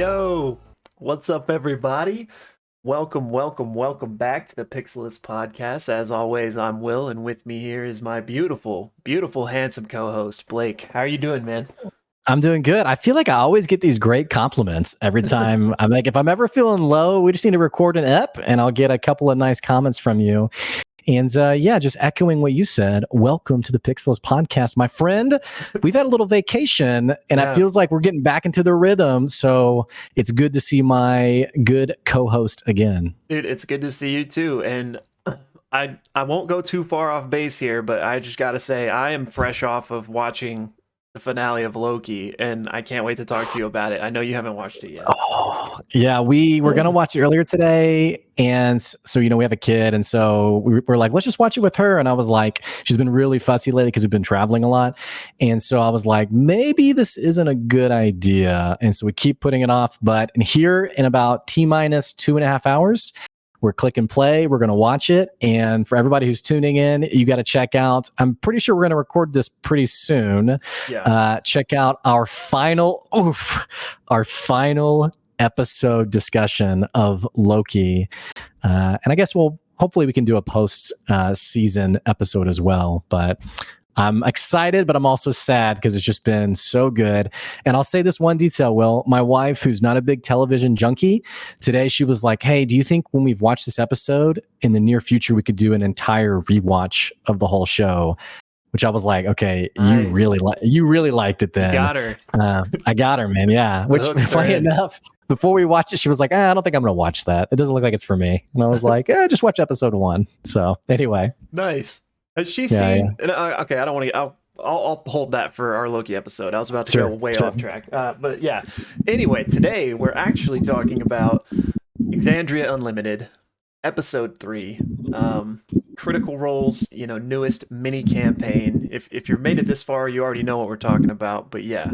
Yo, what's up, everybody? Welcome back to the Pixelists podcast. As always, I'm Will, and with me here is my beautiful, handsome co-host, Blake. How are you doing, man? I'm doing good. I feel like I always get these great compliments every time. I'm like, if I'm ever feeling low, we just need to record an ep, and I'll get a couple of nice comments from you. And just echoing what you said, welcome to the Pixelists podcast, my friend. We've had a little vacation, and it feels like we're getting back into the rhythm. So it's good to see my good co-host again. Dude, it's good to see you too. And I won't go too far off base here, but I just got to say, I am fresh off of watching the finale of Loki, and I can't wait to talk to you about it. I know you haven't watched it yet. Oh, yeah, we were going to watch it earlier today. And so, we have a kid. And so we're like, let's just watch it with her. And I was like, she's been really fussy lately because we've been traveling a lot. And so I was like, maybe this isn't a good idea. And so we keep putting it off. But here in about T-minus 2.5 hours, we're click and play. We're going to watch it. And for everybody who's tuning in, you got to check out. I'm pretty sure we're going to record this pretty soon. Yeah. Check out our final episode discussion of Loki. And I guess hopefully we can do a post season episode as well. But I'm excited, but I'm also sad because it's just been so good. And I'll say this one detail, Will. My wife, who's not a big television junkie, today she was like, hey, do you think when we've watched this episode in the near future, we could do an entire rewatch of the whole show? Which I was like, okay, nice. you really liked it then. You got her. I got her, man. Yeah. Which, funny enough, before we watched it, she was like, I don't think I'm going to watch that. It doesn't look like it's for me. And I was like, just watch episode 1. So anyway. Nice. Has she seen? Yeah. Okay, I don't want to. I'll hold that for our Loki episode. I was about to go way off track. But yeah. Anyway, today we're actually talking about Exandria Unlimited, episode 3. Critical Role's, newest mini campaign. If you're made it this far, you already know what we're talking about. But yeah.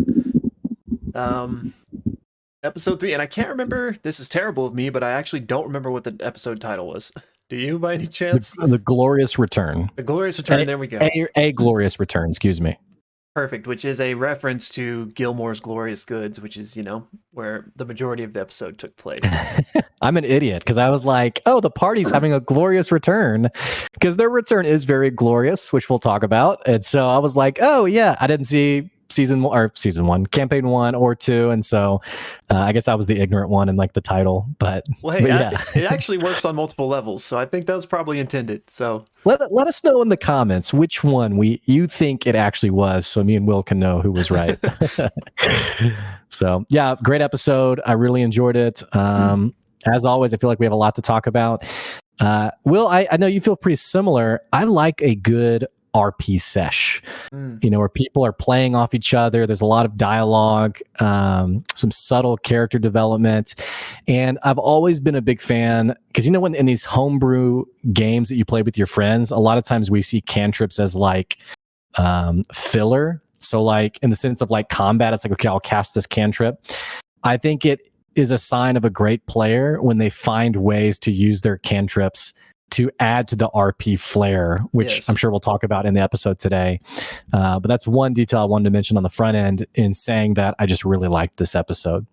Episode 3, and I can't remember. This is terrible of me, but I actually don't remember what the episode title was. Do you, by any chance? The Glorious Return. The Glorious Return. There we go. A Glorious Return. Excuse me. Perfect. Which is a reference to Gilmore's Glorious Goods, which is where the majority of the episode took place. I'm an idiot because I was like, oh, the party's having a glorious return, because their return is very glorious, which we'll talk about. And so I was like, oh yeah, I didn't see season 1, campaign 1 or 2, and so I guess I was the ignorant one in like the title. But yeah, it actually works on multiple levels, so I think that was probably intended. So let us know in the comments which one you think it actually was, so me and Will can know who was right. So yeah, great episode. I really enjoyed it. As always, I feel like we have a lot to talk about. Will, I know you feel pretty similar. I like a good RP sesh, where people are playing off each other. There's a lot of dialogue, some subtle character development. And I've always been a big fan because, when in these homebrew games that you play with your friends, a lot of times we see cantrips as like filler. So like in the sense of like combat, it's like, okay, I'll cast this cantrip. I think it is a sign of a great player when they find ways to use their cantrips to add to the RP flair, which yes. I'm sure we'll talk about in the episode today. But that's one detail I wanted to mention on the front end in saying that I just really liked this episode.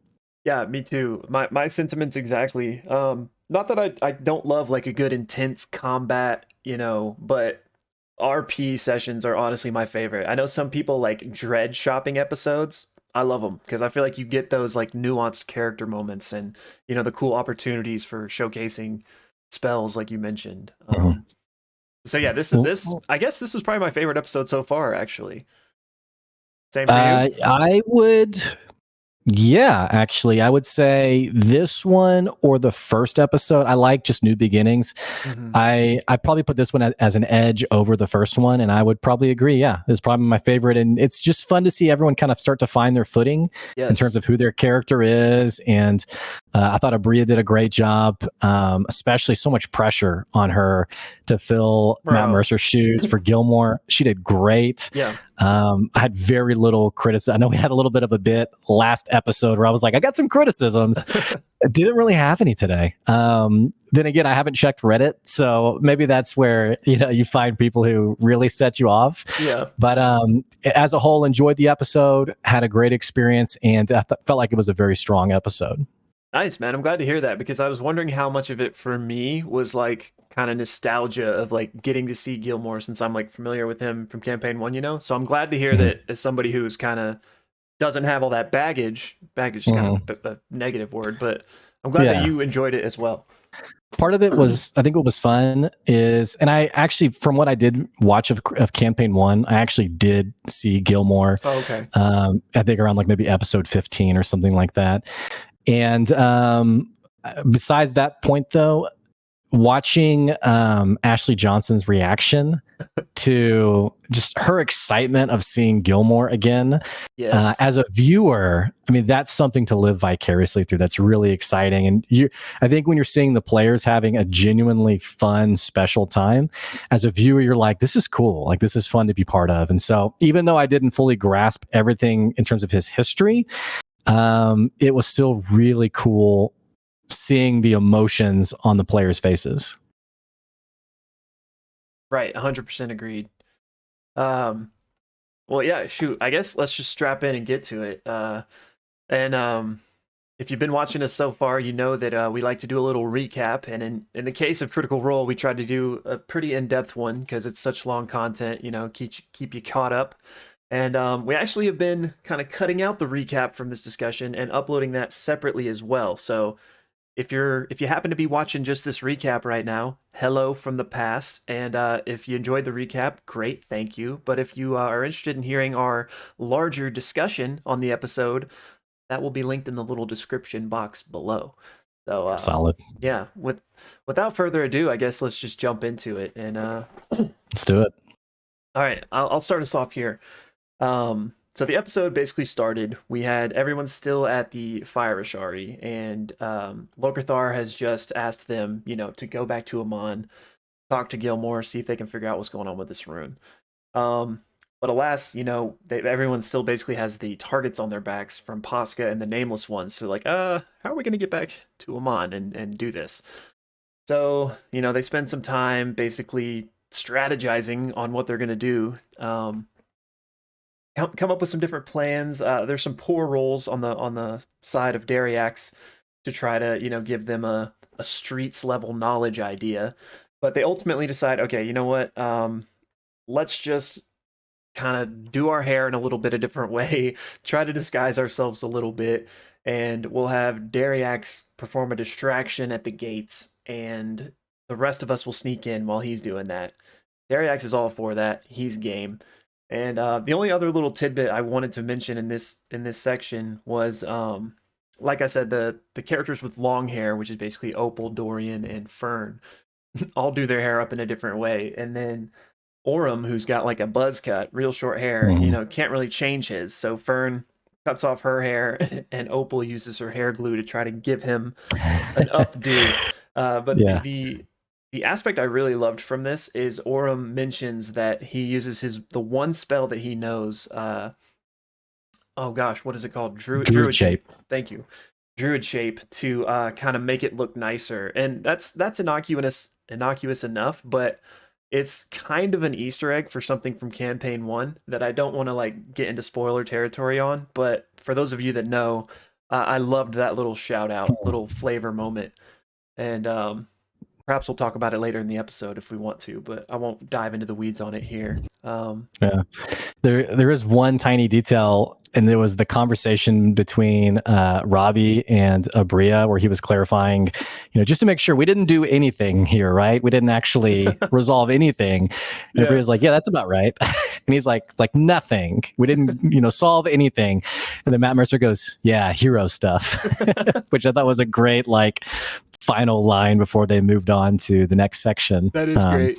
Yeah, me too. My sentiments exactly. Not that I don't love like a good intense combat, but RP sessions are honestly my favorite. I know some people like dread shopping episodes. I love them because I feel like you get those like nuanced character moments and, the cool opportunities for showcasing spells like you mentioned. So yeah, this I guess this is probably my favorite episode so far, actually. Same for you? I would Yeah, actually, I would say this one or the first episode. I like just New Beginnings. Mm-hmm. I probably put this one as an edge over the first one, and I would probably agree. Yeah, it's probably my favorite, and it's just fun to see everyone kind of start to find their footing in terms of who their character is. And I thought Abria did a great job, especially so much pressure on her to fill Matt Mercer's shoes for Gilmore. She did great. Yeah. I had very little criticism. I know we had a little bit of a bit last episode where I was like, I got some criticisms. I didn't really have any today. Then again, I haven't checked Reddit, so maybe that's where you find people who really set you off. Yeah. But as a whole, enjoyed the episode, had a great experience, and I felt like it was a very strong episode. Nice, man. I'm glad to hear that because I was wondering how much of it for me was like kind of nostalgia of like getting to see Gilmore since I'm like familiar with him from campaign 1. So I'm glad to hear that as somebody who's kind of doesn't have all that baggage is kind of a negative word, but I'm glad that you enjoyed it as well. Part of it was, I think what was fun is, and I actually, from what I did watch of campaign 1, I actually did see Gilmore. Oh, okay. I think around like maybe episode 15 or something like that. And besides that point, though, watching Ashley Johnson's reaction to just her excitement of seeing Gilmore again, yes. As a viewer, I mean, that's something to live vicariously through. That's really exciting. And I think when you're seeing the players having a genuinely fun, special time, as a viewer, you're like, this is cool. Like, this is fun to be part of. And so even though I didn't fully grasp everything in terms of his history, it was still really cool seeing the emotions on the players' faces. Right, 100% agreed. Well, yeah, shoot. I guess let's just strap in and get to it. And if you've been watching us so far, you know that we like to do a little recap. And in the case of Critical Role, we tried to do a pretty in-depth one because it's such long content. Keep you caught up. And we actually have been kind of cutting out the recap from this discussion and uploading that separately as well. So if you happen to be watching just this recap right now, hello from the past. And if you enjoyed the recap, great, thank you. But if you are interested in hearing our larger discussion on the episode, that will be linked in the little description box below. So solid. Yeah. Without further ado, I guess let's just jump into it and let's do it. All right, I'll start us off here. So the episode basically started. We had everyone still at the Fire Ashari, and Locathar has just asked them, to go back to Amon, talk to Gilmore, see if they can figure out what's going on with this rune. But alas, everyone still basically has the targets on their backs from Posca and the Nameless Ones. So like, how are we going to get back to Amon and do this? So, they spend some time basically strategizing on what they're going to do. Come up with some different plans. There's some poor rolls on the side of Dariax to try to give them a streets level knowledge idea, but they ultimately decide, okay, you know what? Let's just kind of do our hair in a little bit of different way, try to disguise ourselves a little bit, and we'll have Dariax perform a distraction at the gates, and the rest of us will sneak in while he's doing that. Dariax is all for that. He's game. And the only other little tidbit I wanted to mention in this section was, like I said, the characters with long hair, which is basically Opal, Dorian, and Fern, all do their hair up in a different way. And then Aurum, who's got like a buzz cut, real short hair, can't really change his. So Fern cuts off her hair, and Opal uses her hair glue to try to give him an updo. But yeah. The aspect I really loved from this is Aurum mentions that he uses the one spell that he knows. Oh gosh, what is it called? Druid shape. Thank you, Druid shape, to kind of make it look nicer, and that's innocuous enough, but it's kind of an Easter egg for something from campaign 1 that I don't want to like get into spoiler territory on. But for those of you that know, I loved that little shout out, little flavor moment, and perhaps we'll talk about it later in the episode if we want to, but I won't dive into the weeds on it here. Yeah, there is one tiny detail, and there was the conversation between Robbie and Abria where he was clarifying, just to make sure we didn't do anything here, right? We didn't actually resolve anything. And Abria's like, yeah, that's about right. And he's like nothing. We didn't, solve anything. And then Matt Mercer goes, yeah, hero stuff, which I thought was a great final line before they moved on to the next section. That is great.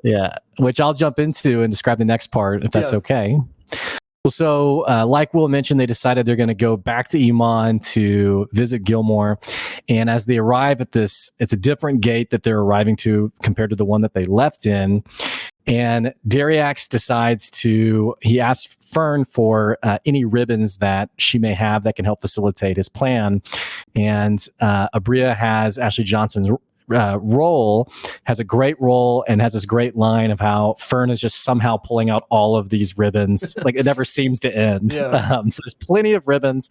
Yeah, which I'll jump into and describe the next part if that's okay. Well, so like Will mentioned, they decided they're going to go back to Iman to visit Gilmore. And as they arrive at this, it's a different gate that they're arriving to compared to the one that they left in. And Dariax decides he asks Fern for any ribbons that she may have that can help facilitate his plan. And Abria has Ashley Johnson's role, has a great role, and has this great line of how Fern is just somehow pulling out all of these ribbons. Like, it never seems to end. Yeah. So there's plenty of ribbons.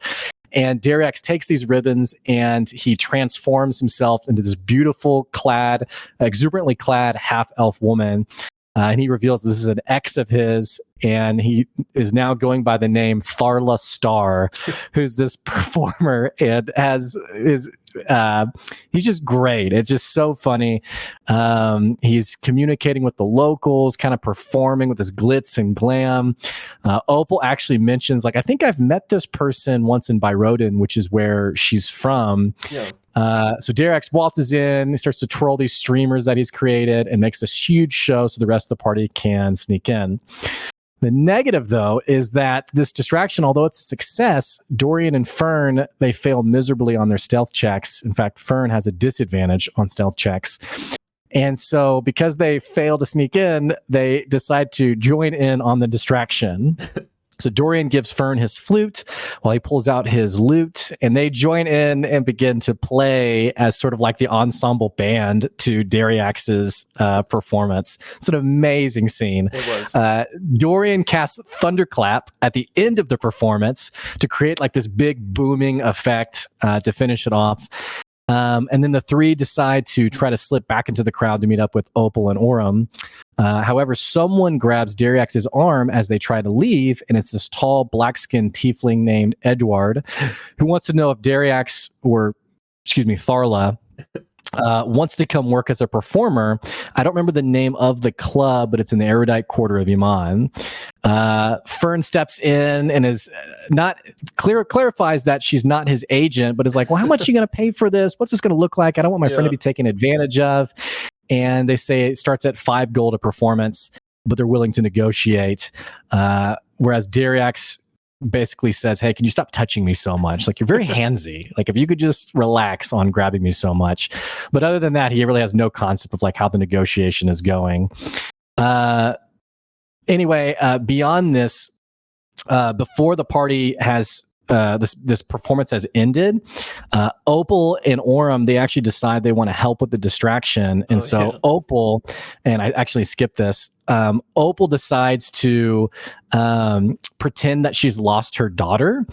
And Dariax takes these ribbons and he transforms himself into this beautiful, exuberantly clad half-elf woman. And he reveals this is an ex of his, and he is now going by the name Tharla Star, who's this performer and he's just great. It's just so funny. He's communicating with the locals, kind of performing with his glitz and glam. Opal actually mentions, like, I think I've met this person once in Byrodin, which is where she's from. Yeah. So Dariax waltzes in, he starts to twirl these streamers that he's created and makes this huge show so the rest of the party can sneak in. The negative, though, is that this distraction, although it's a success, Dorian and Fern, they fail miserably on their stealth checks. In fact, Fern has a disadvantage on stealth checks. And so because they fail to sneak in, they decide to join in on the distraction. So Dorian gives Fern his flute while he pulls out his lute, and they join in and begin to play as sort of like the ensemble band to Dariax's performance. It's an amazing scene. It was. Dorian casts Thunderclap at the end of the performance to create like this big booming effect to finish it off. And then the three decide to try to slip back into the crowd to meet up with Opal and Aurum. However, someone grabs Dariax's arm as they try to leave, and it's this tall, black-skinned tiefling named Edward, who wants to know if Tharla, wants to come work as a performer. I don't remember the name of the club, but it's in the erudite quarter of Iman. Fern steps in and is clarifies that she's not his agent, but is like, well, how much are you going to pay for this? What's this going to look like? I don't want my friend to be taken advantage of. And they say it starts at 5 gold a performance, but they're willing to negotiate. Whereas Dariax basically says, hey, can you stop touching me so much? Like, you're very handsy. Like, if you could just relax on grabbing me so much. But other than that, he really has no concept of like how the negotiation is going. Anyway, beyond this, before the party has this performance has ended, Opal and Aurum, they actually decide they want to help with the distraction. And Opal, and I actually skipped this, Opal decides to pretend that she's lost her daughter.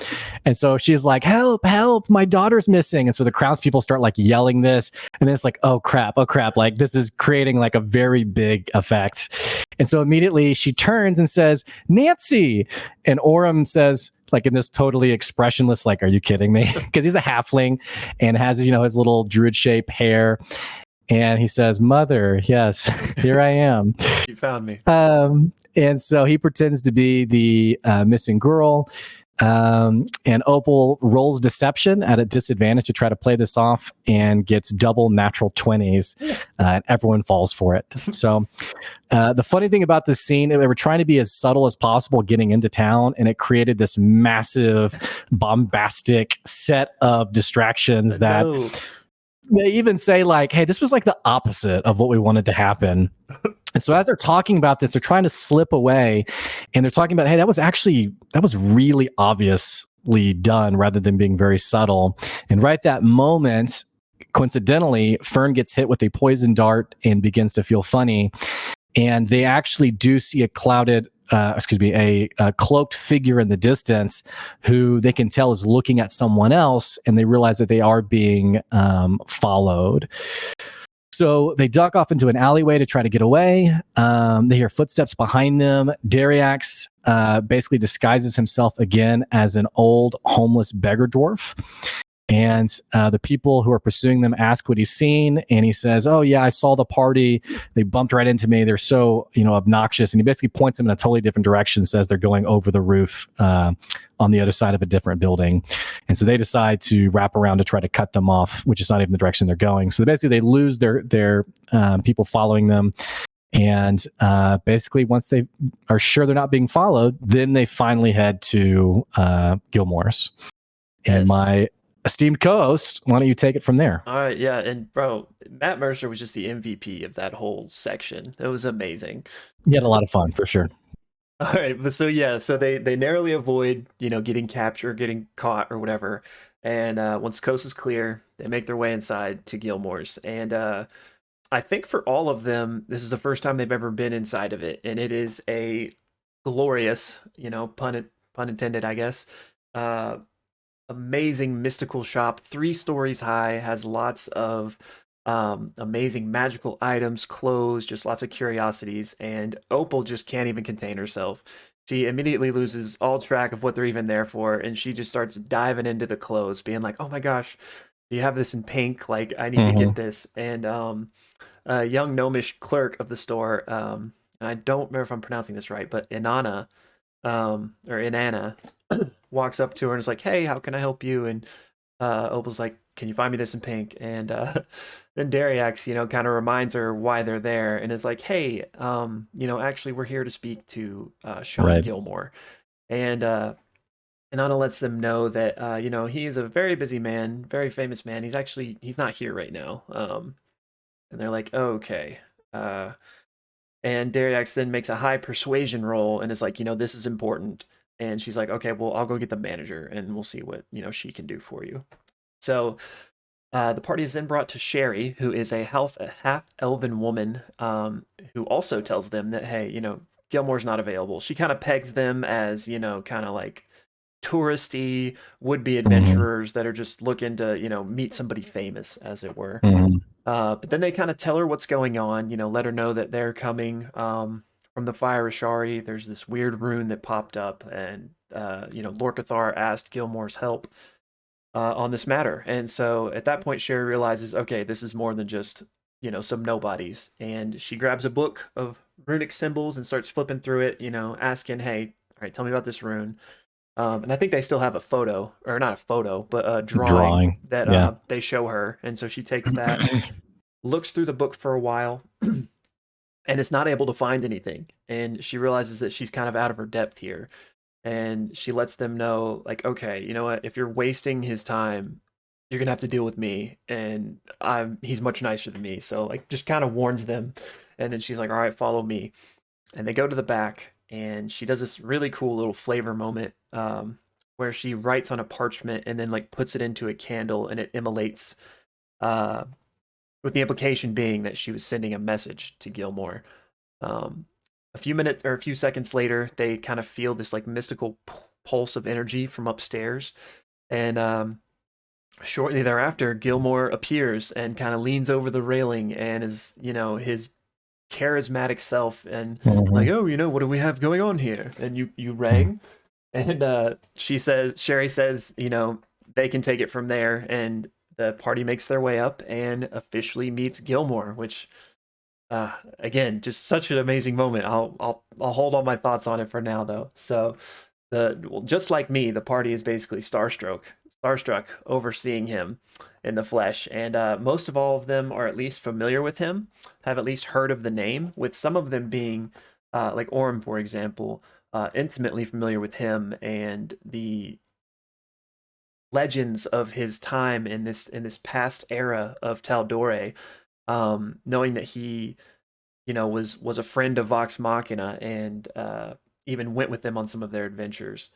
And so she's like, help, my daughter's missing. And so the crowdspeople start like yelling this. And then it's like, oh crap. Like, this is creating like a very big effect. And so immediately she turns and says, Nancy. And Aurum says, like, in this totally expressionless, like, are you kidding me? Because he's a halfling and has, his little druid shape hair. And he says, mother, yes, here I am. You found me. And so he pretends to be the missing girl. And Opal rolls deception at a disadvantage to try to play this off and gets double natural 20s. And everyone falls for it. So the funny thing about this scene, they were trying to be as subtle as possible getting into town, and it created this massive, bombastic set of distractions that they even say like, hey, this was like the opposite of what we wanted to happen. And so as they're talking about this, they're trying to slip away, and they're talking about, hey, that was really obviously done rather than being very subtle. And right that moment, coincidentally, Fern gets hit with a poison dart and begins to feel funny. And they actually do see a cloaked figure in the distance who they can tell is looking at someone else, and they realize that they are being followed. So they duck off into an alleyway to try to get away. They hear footsteps behind them. Dariax basically disguises himself again as an old homeless beggar dwarf. And the people who are pursuing them ask what he's seen. And he says, oh, yeah, I saw the party. They bumped right into me. They're so, obnoxious. And he basically points them in a totally different direction, says they're going over the roof on the other side of a different building. And so they decide to wrap around to try to cut them off, which is not even the direction they're going. So basically they lose their people following them. And basically once they are sure they're not being followed, then they finally head to Gilmore's. And esteemed co-host, why don't you take it from there? All right, yeah, and bro, Matt Mercer was just the MVP of that whole section. It was amazing. You had a lot of fun for sure. All right, but so yeah, so they narrowly avoid, getting captured, getting caught or whatever. And once the coast is clear, they make their way inside to Gilmore's. And I think for all of them, this is the first time they've ever been inside of it, and it is a glorious, pun intended, I guess. Uh, Amazing mystical shop, 3 stories high, has lots of amazing magical items, clothes, just lots of curiosities, and Opal just can't even contain herself. She immediately loses all track of what they're even there for, and she just starts diving into the clothes, being like, "Oh my gosh, you have this in pink? Like, I need to Mm-hmm. get this." And a young gnomish clerk of the store, and I don't remember if I'm pronouncing this right, but Inanna, or Inanna, walks up to her and is like, "Hey, how can I help you?" And Opal's like, "Can you find me this in pink?" And then Dariax, kind of reminds her why they're there, and is like, "Hey, actually, we're here to speak to Sean Right. Gilmore." And Inanna lets them know that he is a very busy man, very famous man. He's not here right now. And they're like, oh, "Okay." Uh, and Dariax then makes a high persuasion roll and is like, "This is important." And she's like, "Okay, well, I'll go get the manager and we'll see what, she can do for you." So the party is then brought to Sherry, who is a half elven woman, who also tells them that, hey, Gilmore's not available. She kind of pegs them as, kind of like touristy would be Mm-hmm. adventurers that are just looking to, meet somebody famous, as it were. Mm-hmm. But then they kind of tell her what's going on, let her know that they're coming from the Fire Ashari. There's this weird rune that popped up, and, Lorcathar asked Gilmore's help on this matter. And so at that point, Sherry realizes, okay, this is more than just, some nobodies. And she grabs a book of runic symbols and starts flipping through it, asking, hey, all right, tell me about this rune. And I think they still have a photo, or not a photo, but a drawing Drawing. that Yeah. they show her. And so she takes that, looks through the book for a while, and is not able to find anything. And she realizes that she's kind of out of her depth here. And she lets them know, like, okay, you know what, if you're wasting his time, you're gonna have to deal with me, and he's much nicer than me, so like just kind of warns them. And then she's like, all right, follow me. And they go to the back, and she does this really cool little flavor moment, where she writes on a parchment and then like puts it into a candle, and it immolates, uh, with the implication being that she was sending a message to Gilmore. um, a few minutes or a few seconds later, they kind of feel this like mystical pulse of energy from upstairs, and shortly thereafter, Gilmore appears and kind of leans over the railing and is, his charismatic self, and like, Mm-hmm. "Oh, what do we have going on here?" And you rang, and Sherry says, they can take it from there, and the party makes their way up and officially meets Gilmore, which, again, just such an amazing moment. I'll hold all my thoughts on it for now, though. So just like me, the party is basically starstruck over seeing him in the flesh, and most of all of them are at least familiar with him, have at least heard of the name. With some of them being, like Orm, for example, intimately familiar with him and the legends of his time in this past era of Taldore, knowing that he was a friend of Vox Machina, and even went with them on some of their adventures.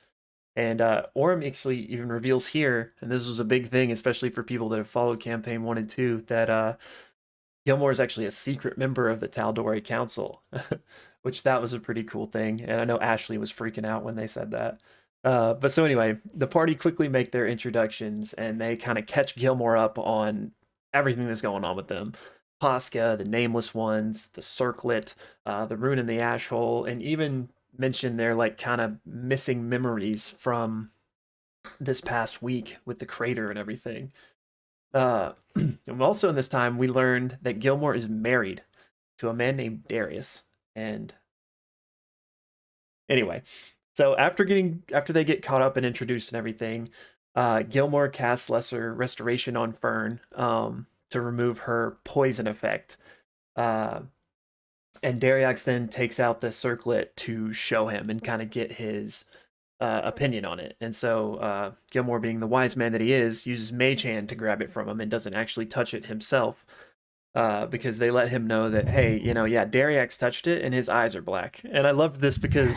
And Orm actually even reveals here, and this was a big thing, especially for people that have followed campaign 1 and 2, that Gilmore is actually a secret member of the Taldori Council, which that was a pretty cool thing. And I know Ashley was freaking out when they said that. But so anyway, the party quickly make their introductions, and they kind of catch Gilmore up on everything that's going on with them. Posca, the Nameless Ones, the Circlet, the Rune in the Ash Hole, and even mention their like kind of missing memories from this past week with the crater and everything. And also in this time, we learned that Gilmore is married to a man named Darius. And anyway, so after they get caught up and introduced and everything, Gilmore casts Lesser Restoration on Fern, to remove her poison effect. Uh, and Dariax then takes out the circlet to show him and kind of get his opinion on it. And so Gilmore, being the wise man that he is, uses Mage Hand to grab it from him and doesn't actually touch it himself, because they let him know that, hey, yeah, Dariax touched it and his eyes are black. And I loved this because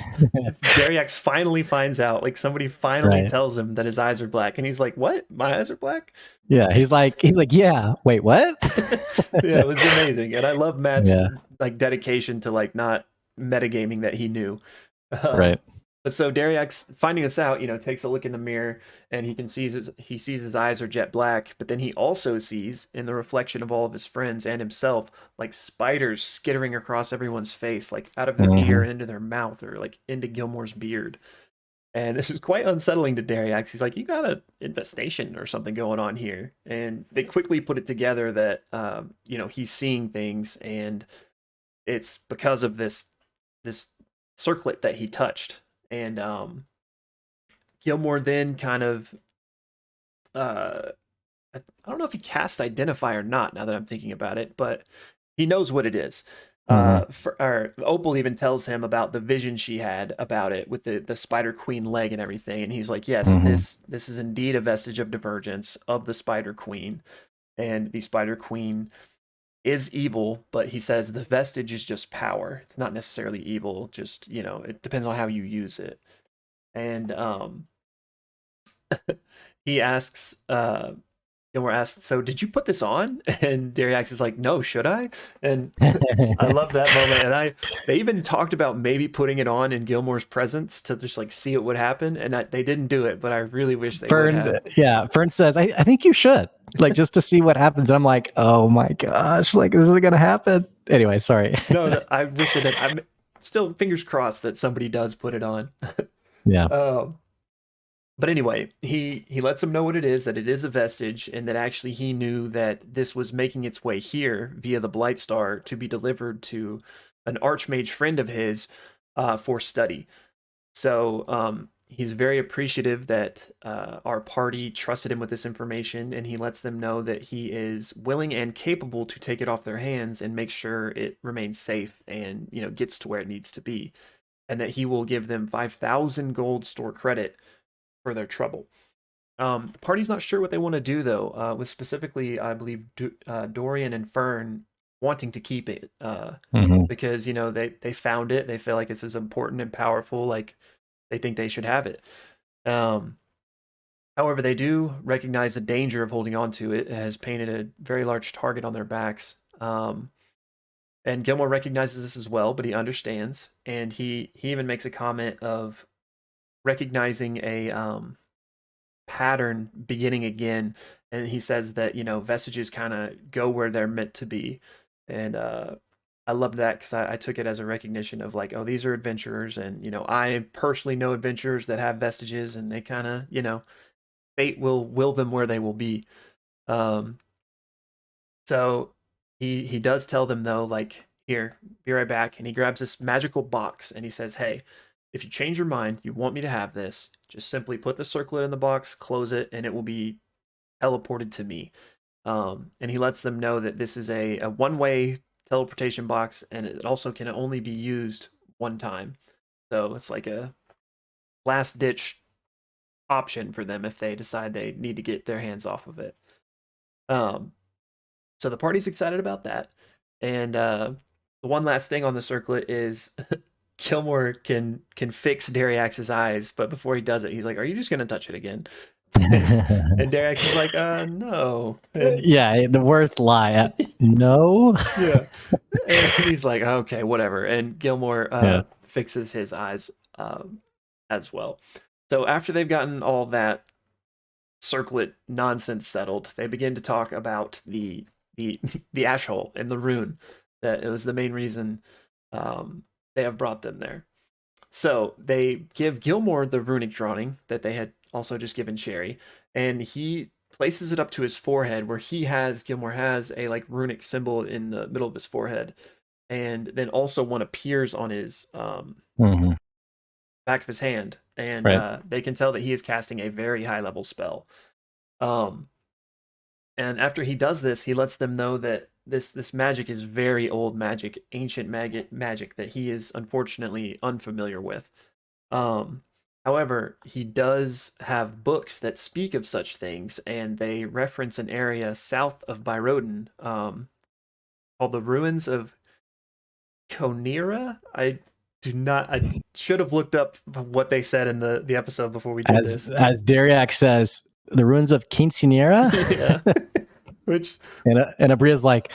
Dariax finally finds out, like somebody finally Right. tells him that his eyes are black, and he's like, "What? My eyes are black?" Yeah. He's like, yeah. Wait, what? Yeah, it was amazing, and I love Matt's Yeah. like dedication to like not metagaming that he knew. Um, Right. but so Dariax, finding this out, takes a look in the mirror, and he sees his eyes are jet black, but then he also sees in the reflection of all of his friends and himself like spiders skittering across everyone's face, like out of their ear Hmm. and into their mouth, or like into Gilmore's beard. And this is quite unsettling to Dariax. He's like, "You got an infestation or something going on here." And they quickly put it together that he's seeing things, and it's because of this circlet that he touched. And Gilmore then kind of uh, I don't know if he cast Identify or not. Now that I'm thinking about it, but he knows what it is. Hmm. Opal even tells him about the vision she had about it with the Spider Queen leg and everything, and he's like, "Yes, Hmm. this is indeed a vestige of divergence of the Spider Queen, and the Spider Queen is evil, but he says the vestige is just power. It's not necessarily evil. Just it depends on how you use it." And he asks, Gilmore asks, "So did you put this on?" And Darius is like, "No, should I?" And I love that moment. And they even talked about maybe putting it on in Gilmore's presence to just like see what would happen. And they didn't do it, but I really wish they would Fern, have. yeah, Fern says, I think you should, like, just to see what happens. And I'm like, oh my gosh, like, this is going to happen. Anyway, sorry. No, I wish it had. I'm still fingers crossed that somebody does put it on. Yeah. um, but anyway, he lets them know what it is, that it is a vestige, and that actually he knew that this was making its way here via the Blight Star to be delivered to an archmage friend of his for study. So he's very appreciative that our party trusted him with this information, and he lets them know that he is willing and capable to take it off their hands and make sure it remains safe and gets to where it needs to be, and that he will give them 5,000 gold store credit for their trouble. The party's not sure what they want to do though. With specifically, I believe Dorian and Fern wanting to keep it Hmm. because they found it. They feel like it's as important and powerful. Like they think they should have it. Um, However, they do recognize the danger of holding on to it. It has painted a very large target on their backs. And Gilmore recognizes this as well, but he understands, and he even makes a comment of recognizing a pattern beginning again, and he says that vestiges kind of go where they're meant to be. And I love that because I took it as a recognition of like, oh, these are adventurers, and I personally know adventurers that have vestiges, and they kind of fate will them where they will be. um so he does tell them though, like, here, be right back, and he grabs this magical box and he says, "Hey, if you change your mind, you want me to have this, just simply put the circlet in the box, close it, and it will be teleported to me." And he lets them know that this is a one-way teleportation box, and it also can only be used one time. So it's like a last-ditch option for them if they decide they need to get their hands off of it. Um, so the party's excited about that. And the one last thing on the circlet is Kilmore can fix Dariax's eyes, but before he does it, he's like, "Are you just gonna touch it again?" And Dariax is like, no." And Yeah, the worst lie. No. yeah, and he's like, "Okay, whatever." And Gilmore Yeah. fixes his eyes as well. So after they've gotten all that circlet nonsense settled, they begin to talk about the the ash hole and the rune. That it was the main reason they have brought them there. So they give Gilmore the runic drawing that they had also just given Sherry, and he places it up to his forehead, where Gilmore has a like runic symbol in the middle of his forehead, and then also one appears on his Hmm. back of his hand, and Right. they can tell that he is casting a very high level spell. Um, and after he does this, he lets them know that this magic is very old magic, ancient magic that he is unfortunately unfamiliar with. Um, However, he does have books that speak of such things, and they reference an area south of Byroden, called the ruins of Conera. I do not. I should have looked up what they said in the episode before we did this. As Dariak says, the ruins of Quinceanera. Yeah, which And Abria's like,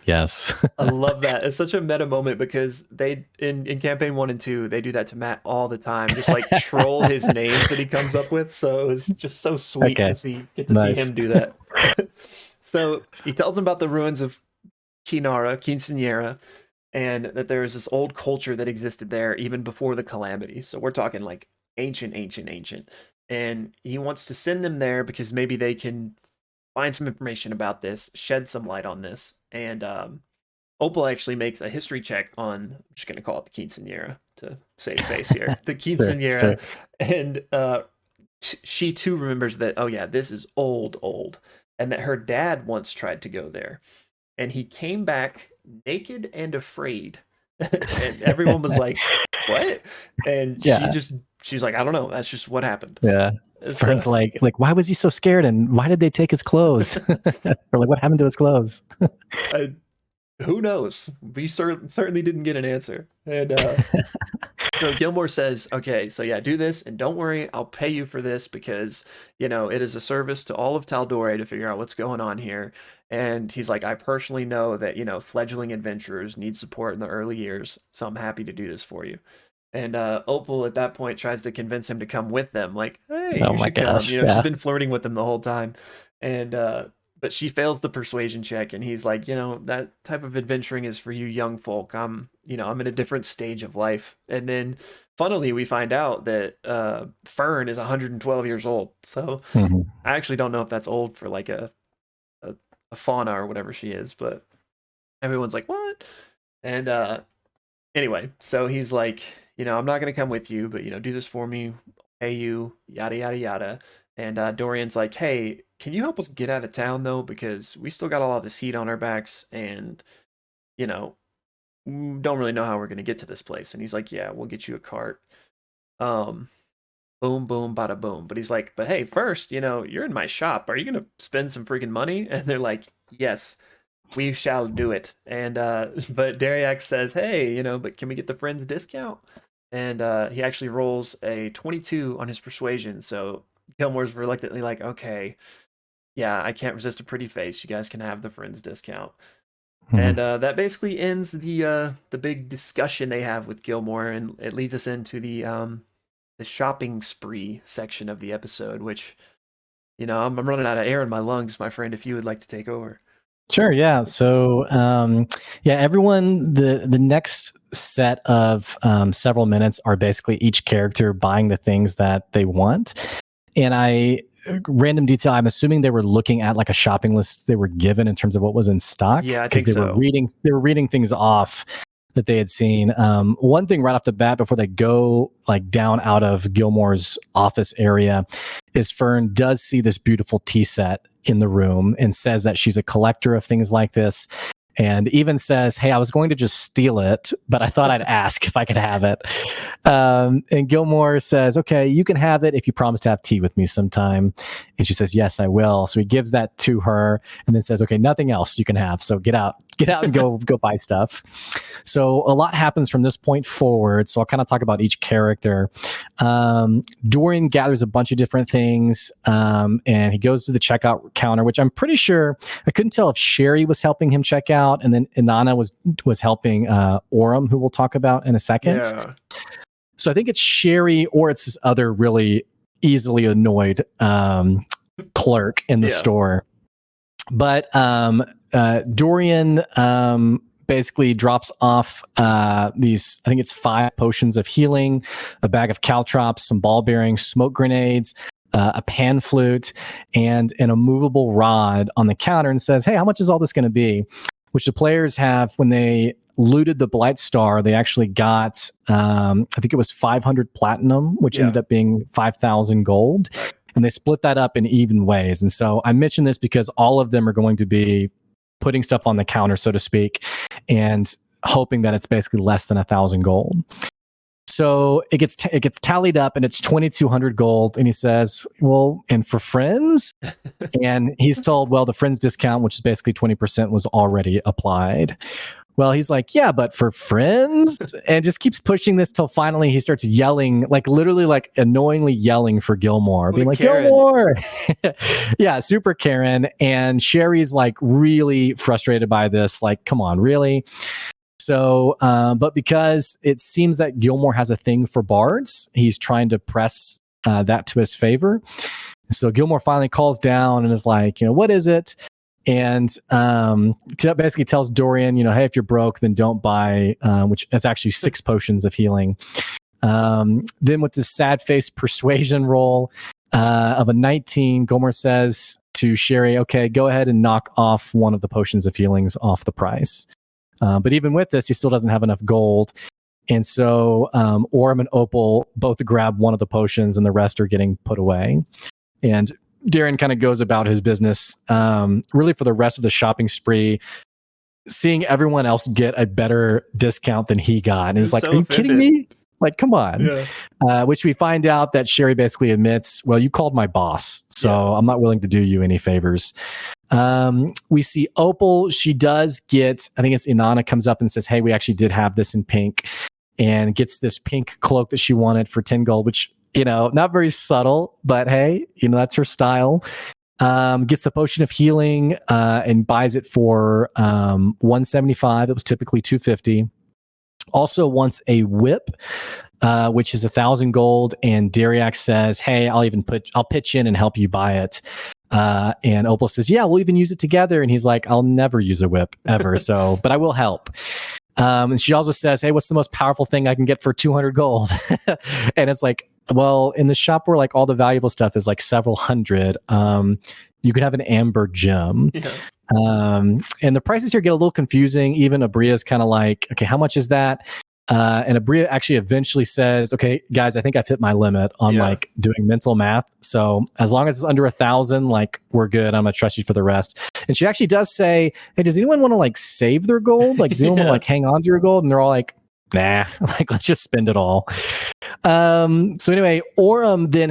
yes. I love that. It's such a meta moment because they in campaign 1 and 2 they do that to Matt all the time, just like troll his names that he comes up with. So it was just so sweet Okay, to see see nice. him do that. So he tells him about the ruins of Quinceanera, and that there is this old culture that existed there even before the calamity. So we're talking like ancient, ancient, ancient. And he wants to send them there because maybe they can find some information about this, shed some light on this. And Opal actually makes a history check on, I'm just going to call it the Quinceanera to save face here, the Quinceanera. Sure. And she too remembers that, oh yeah, this is old, old. And that her dad once tried to go there. And he came back naked and afraid. And everyone was like, what? And Yeah. she's like, I don't know. That's just what happened. Yeah. Fern's like, why was he so scared? And why did they take his clothes? Or like, what happened to his clothes? Who knows? We certainly didn't get an answer. And so Gilmore says, okay, so yeah, do this, and don't worry, I'll pay you for this because, it is a service to all of Tal'Dorei to figure out what's going on here. And he's like, I personally know that, fledgling adventurers need support in the early years, so I'm happy to do this for you. And Opal at that point tries to convince him to come with them, like, hey, Oh you my should come. gosh. Yeah. She's been flirting with him the whole time. And but she fails the persuasion check, and he's like, that type of adventuring is for you young folk. I'm in a different stage of life. And then funnily we find out that Fern is 112 years old. So Mhm. I actually don't know if that's old for like a fauna or whatever she is, but everyone's like, what? And anyway, so he's like, I'm not gonna come with you, but do this for me, pay you, yada yada yada. And Dorian's like, hey, can you help us get out of town though? Because we still got a lot of this heat on our backs, and you know, don't really know how we're gonna get to this place. And he's like, yeah, we'll get you a cart. Um, boom, boom, bada boom. But he's like, but hey, first, you're in my shop. Are you gonna spend some freaking money? And they're like, yes, we shall do it. And but Dariax says, hey, but can we get the friends discount? And he actually rolls a 22 on his persuasion. So Gilmore's reluctantly like, okay, yeah, I can't resist a pretty face. You guys can have the friends discount. And Mhm. that basically ends the big discussion they have with Gilmore, and it leads us into the shopping spree section of the episode, which I'm running out of air in my lungs, my friend. If you would like to take over. Sure. Yeah. So, yeah, everyone, the next set of several minutes are basically each character buying the things that they want. And random detail, I'm assuming they were looking at like a shopping list they were given in terms of what was in stock, Yeah, I because think so. they were reading things off that they had seen. One thing right off the bat before they go like down out of Gilmore's office area is Fern does see this beautiful tea set in the room and says that she's a collector of things like this, and even says, hey, I was going to just steal it, but I thought I'd ask if I could have it. And Gilmore says, okay, you can have it if you promise to have tea with me sometime. And she says, yes, I will. So he gives that to her and then says, okay, nothing else you can have. So get out and go buy stuff. So a lot happens from this point forward. So I'll kind of talk about each character. Dorian gathers a bunch of different things, and he goes to the checkout counter, which I'm pretty sure, I couldn't tell if Sherry was helping him check out, and then Inanna was helping Orem, who we'll talk about in a second. Yeah. So I think it's Sherry, or it's this other really easily annoyed clerk in the Yeah. store. But Dorian basically drops off these, I think it's 5 potions of healing, a bag of caltrops, some ball bearings, smoke grenades, a pan flute, and an immovable rod on the counter, and says, hey, how much is all this going to be? Which the players have, when they looted the Blight Star, they actually got, I think it was 500 platinum, which ended up being 5,000 gold. Right. And they split that up in even ways. And so I mention this because all of them are going to be putting stuff on the counter, so to speak, and hoping that it's basically less than 1,000 gold. So it gets tallied up, and it's 2,200 gold. And he says, "Well, and for friends?" And he's told, "Well, the friends discount, which is basically 20%, was already applied." Well, he's like, "Yeah, but for friends," and just keeps pushing this till finally he starts yelling, like literally, like annoyingly yelling for Gilmore, being like, Karen. "Gilmore!" Yeah, super Karen. And Sherry's like really frustrated by this. Like, come on, really? So, but because it seems that Gilmore has a thing for bards, he's trying to press that to his favor. So Gilmore finally calls down and is like, "What is it?" And basically tells Dorian, "Hey, if you're broke, then don't buy," which is actually 6 potions of healing. Then with this sad face persuasion roll of a 19, Gilmore says to Sherry, "Okay, go ahead and knock off one of the potions of healings off the price." But even with this, he still doesn't have enough gold. And so Orem and Opal both grab one of the potions, and the rest are getting put away. And Darren kind of goes about his business really for the rest of the shopping spree, seeing everyone else get a better discount than he got. And he's like, "Are you kidding me? Like, come on." Yeah. Which we find out that Sherry basically admits, "Well, you called my boss, so I'm not willing to do you any favors." We see Opal. She does get, I think it's Inanna comes up and says, "Hey, we actually did have this in pink," and gets this pink cloak that she wanted for 10 gold, which, not very subtle, but hey, that's her style. Gets the potion of healing and buys it for 175. It was typically 250. Also wants a whip, which is 1,000 gold. And Dariac says, "Hey, I'll pitch in and help you buy it." And Opal says, "Yeah, we'll even use it together." And he's like, "I'll never use a whip ever. But I will help." And she also says, "Hey, what's the most powerful thing I can get for 200 gold?" And it's like, well, in the shop where like all the valuable stuff is like several hundred, you could have an amber gem. Yeah. And the prices here get a little confusing. Even Abria's kind of like, "Okay, how much is that?" And Abria actually eventually says, "Okay, guys, I think I've hit my limit on like doing mental math. So as long as it's under 1,000, like we're good. I'm gonna trust you for the rest." And she actually does say, "Hey, does anyone want to like save their gold? Like, does anyone want to like hang on to your gold?" And they're all like, "Nah, like let's just spend it all." So anyway, Orem then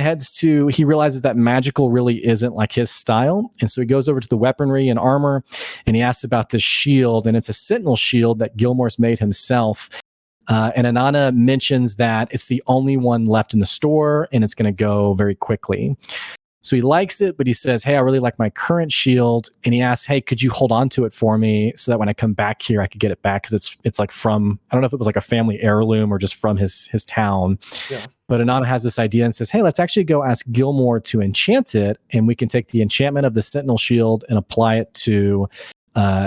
he realizes that magical really isn't like his style. And so he goes over to the weaponry and armor, and he asks about this shield, and it's a sentinel shield that Gilmore's made himself. And Inanna mentions that it's the only one left in the store, and it's going to go very quickly. So he likes it, but he says, "Hey, I really like my current shield." And he asks, "Hey, could you hold on to it for me so that when I come back here, I could get it back?" Because it's like from, I don't know if it was like a family heirloom or just from his town. Yeah. But Inanna has this idea and says, "Hey, let's actually go ask Gilmore to enchant it, and we can take the enchantment of the Sentinel shield and apply it to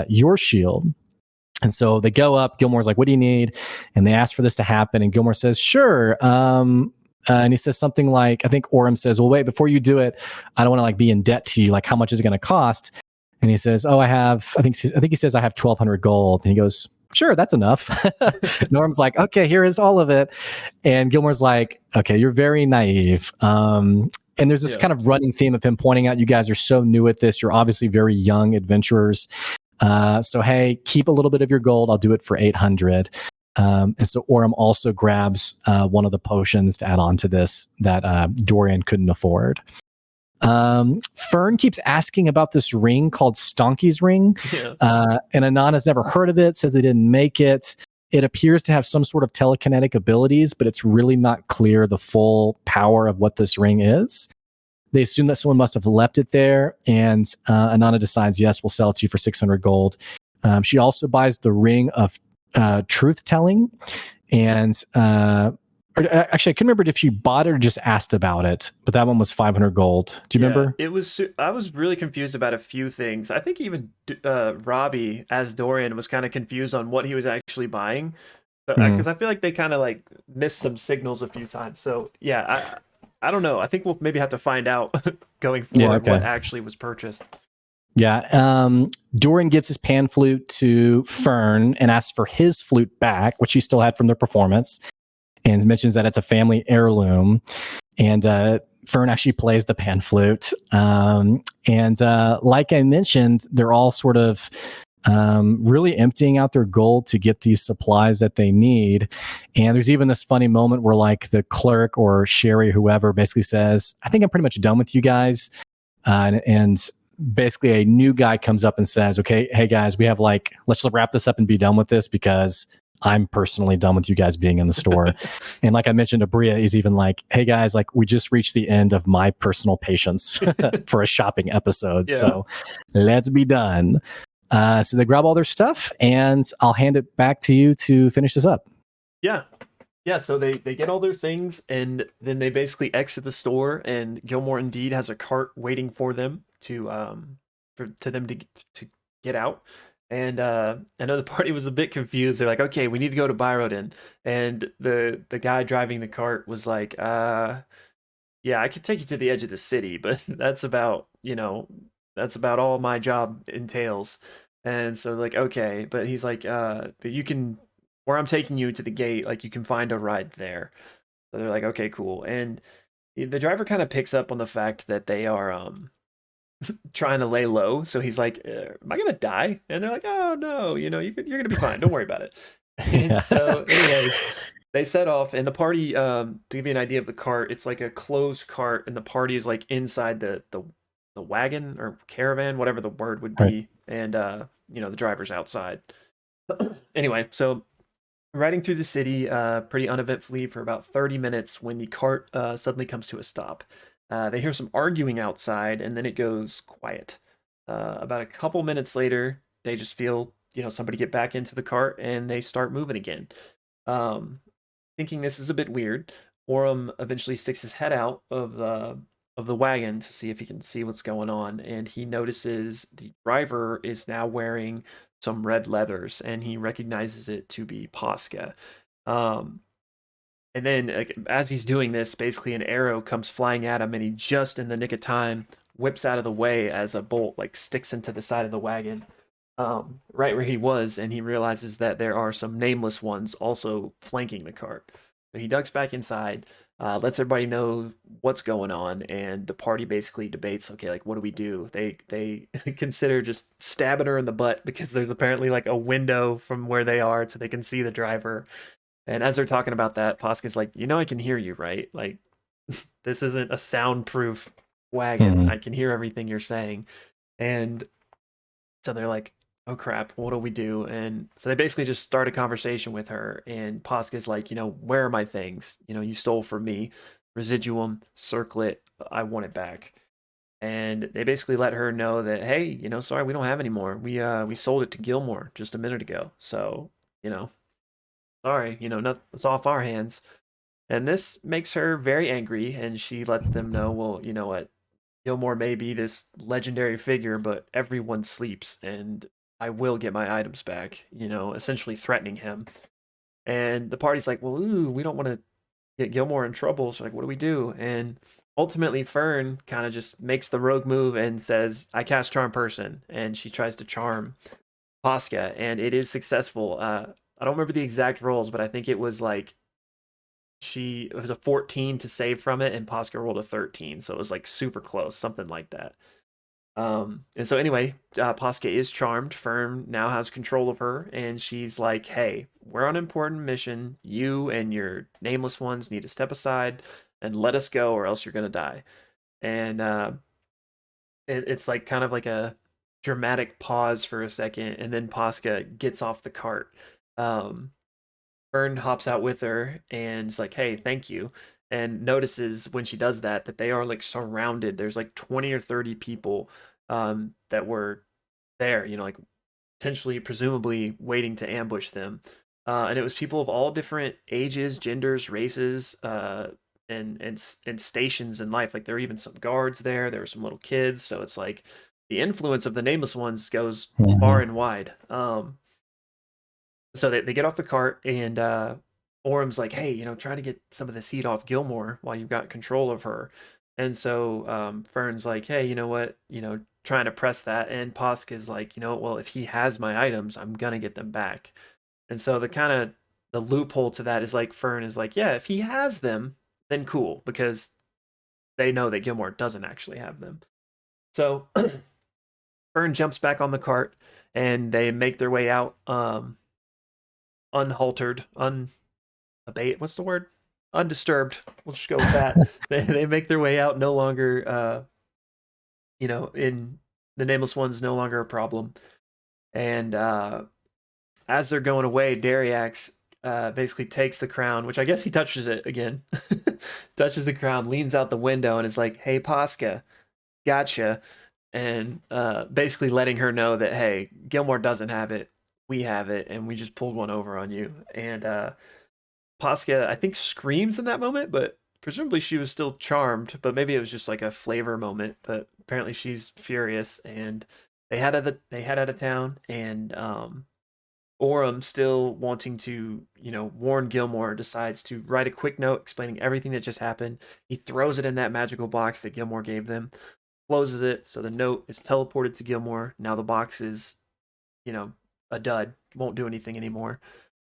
your shield." And so they go up. Gilmore's like, "What do you need?" And they ask for this to happen. And Gilmore says, "Sure." And he says something like, I think Orem says, "Well, wait, before you do it, I don't want to like be in debt to you. Like, how much is it going to cost?" And he says, "Oh, I think he says I have 1,200 gold." And he goes, "Sure, that's enough." Norm's like, "Okay, here is all of it." And Gilmore's like, "Okay, you're very naive." And there's this kind of running theme of him pointing out, "You guys are so new at this. You're obviously very young adventurers. So, hey, keep a little bit of your gold. I'll do it for 800. And so Orem also grabs one of the potions to add on to this that Dorian couldn't afford. Fern keeps asking about this ring called Stonky's Ring. Yeah. And Inanna's never heard of it, says they didn't make it. It appears to have some sort of telekinetic abilities, but it's really not clear the full power of what this ring is. They assume that someone must have left it there, and Inanna decides, "Yes, we'll sell it to you for 600 gold." She also buys the ring of truth telling, and actually, I couldn't remember if she bought it or just asked about it, but that one was 500 gold. Do you remember? It was. I was really confused about a few things. I think even Robbie, as Dorian, was kind of confused on what he was actually buying, because I feel like they kind of like missed some signals a few times. So yeah, I don't know. I think we'll maybe have to find out going forward what actually was purchased. Yeah. Dorian gives his pan flute to Fern and asks for his flute back, which he still had from their performance, and mentions that it's a family heirloom. And Fern actually plays the pan flute. And like I mentioned, they're all sort of really emptying out their gold to get these supplies that they need. And there's even this funny moment where like the clerk or Sherry, whoever, basically says, I think I'm pretty much done with you guys. And basically a new guy comes up and says, okay, hey guys, we have like, let's wrap this up and be done with this because I'm personally done with you guys being in the store. And like I mentioned, Abria is even like, hey guys, like we just reached the end of my personal patience for a shopping episode. Yeah. So let's be done. So they grab all their stuff and I'll hand it back to you to finish this up. Yeah. Yeah, so they get all their things and then they basically exit the store and Gilmore indeed has a cart waiting for them to them to get out. And I know the party was a bit confused. They're like, "Okay, we need to go to Byrodin." And the guy driving the cart was like, yeah, I could take you to the edge of the city, but that's about all my job entails." And so like, okay, but he's like, but you can, where I'm taking you to the gate, like you can find a ride there. So they're like, okay, cool. And the driver kind of picks up on the fact that they are trying to lay low. So he's like, am I gonna die? And they're like, oh no, you're gonna be fine. Don't worry about it. And Yeah. so, anyways, they set off, and the party, to give you an idea of the cart, it's like a closed cart, and the party is like inside the wagon or caravan, whatever the word would Right. be, and the driver's outside. Anyway, so riding through the city pretty uneventfully for about 30 minutes when the cart suddenly comes to a stop. They hear some arguing outside, and then it goes quiet. About a couple minutes later, they just feel, somebody get back into the cart, and they start moving again. Um, Thinking this is a bit weird, Orem eventually sticks his head out of the wagon to see if he can see what's going on, and he notices the driver is now wearing some red leathers, and he recognizes it to be Posca. Um, and then, like, as he's doing this, basically an arrow comes flying at him, and he just in the nick of time whips out of the way as a bolt like sticks into the side of the wagon, right where he was, and he realizes that there are some nameless ones also flanking the cart. So he ducks back inside, lets everybody know what's going on, and the party basically debates, okay, like what do we do? They consider just stabbing her in the butt because there's apparently like a window from where they are so they can see the driver. And as they're talking about that, Posca's like, I can hear you, right? Like, this isn't a soundproof wagon. Mhm. I can hear everything you're saying. And so they're like, oh crap, what do we do? And so they basically just start a conversation with her. And Posca's like, where are my things? You stole from me. Residuum, circlet, I want it back. And they basically let her know that, hey, sorry, we don't have any more. We sold it to Gilmore just a minute ago. So, you know, sorry, it's off our hands. And this makes her very angry, and she lets them know, well, you know what? Gilmore may be this legendary figure, but everyone sleeps, and I will get my items back, essentially threatening him. And the party's like, well, ooh, we don't want to get Gilmore in trouble. So, like, what do we do? And ultimately, Fern kind of just makes the rogue move and says, I cast Charm Person. And she tries to charm Posca, and it is successful. I don't remember the exact rolls, but I think it was like it was a 14 to save from it, and Posca rolled a 13, so it was like super close, something like that. And so anyway, Posca is charmed. Fern now has control of her, and she's like, "Hey, we're on an important mission. You and your nameless ones need to step aside and let us go, or else you're gonna die." And it's like kind of like a dramatic pause for a second, and then Posca gets off the cart. Um, Fern hops out with her and is like, "Hey, thank you." And notices when she does that they are like surrounded. There's like 20 or 30 people that were there, like potentially, presumably waiting to ambush them. And it was people of all different ages, genders, races, and stations in life. Like there were even some guards there. There were some little kids. So it's like the influence of the nameless ones goes far Mhm. and wide. So they get off the cart, and Orem's like, hey, try to get some of this heat off Gilmore while you've got control of her. And so Fern's like, hey, you know what? Trying to press that. And Posca's like, well, if he has my items, I'm going to get them back. And so the loophole to that is like, Fern is like, yeah, if he has them, then cool, because they know that Gilmore doesn't actually have them. So Fern jumps back on the cart, and they make their way out unhaltered, unabate. What's the word? Undisturbed. We'll just go with that. They make their way out, no longer in the Nameless One's no longer a problem. And as they're going away, Dariax basically takes the crown, which I guess he touches it again. Touches the crown, leans out the window, and is like, "Hey, Posca, gotcha." And basically letting her know that, hey, Gilmore doesn't have it. We have it, and we just pulled one over on you. And Posca, I think, screams in that moment, but presumably she was still charmed, but maybe it was just like a flavor moment. But apparently she's furious, and they head out of town, and Orem, still wanting to, warn Gilmore, decides to write a quick note explaining everything that just happened. He throws it in that magical box that Gilmore gave them, closes it, so the note is teleported to Gilmore. Now the box is, a dud, won't do anything anymore.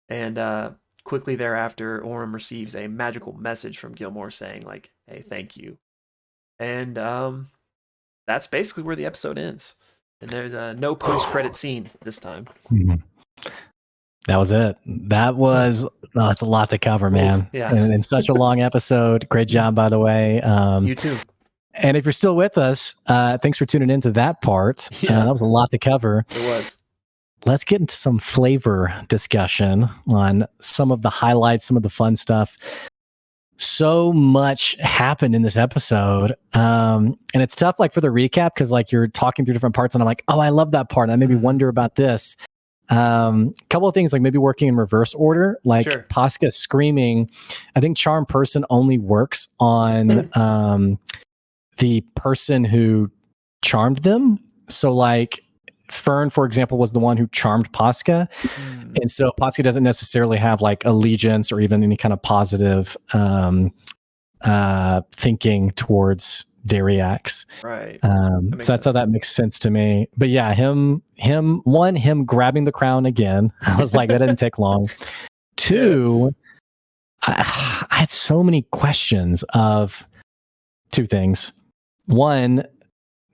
And quickly thereafter, Orem receives a magical message from Gilmore saying, like, "Hey, thank you." And that's basically where the episode ends. And there's no post-credit scene this time. Mhm. That was it. That was that's a lot to cover, man. Yeah. And in such a long episode. Great job, by the way. You too. And if you're still with us, thanks for tuning into that part. Yeah. That was a lot to cover. It was. Let's get into some flavor discussion on some of the highlights, some of the fun stuff. So much happened in this episode. And it's tough, like, for the recap, because like you're talking through different parts and I'm like, oh, I love that part. And I maybe wonder about this. Couple of things, like maybe working in reverse order, like Sure. Posca screaming. I think Charm Person only works on the person who charmed them. So like Fern, for example, was the one who charmed Posca. And so Posca doesn't necessarily have like allegiance or even any kind of positive thinking towards Dariax. Right. So that's how that makes sense to me. But yeah, him grabbing the crown again. I was like, that didn't take long. Two, I had so many questions of two things. One,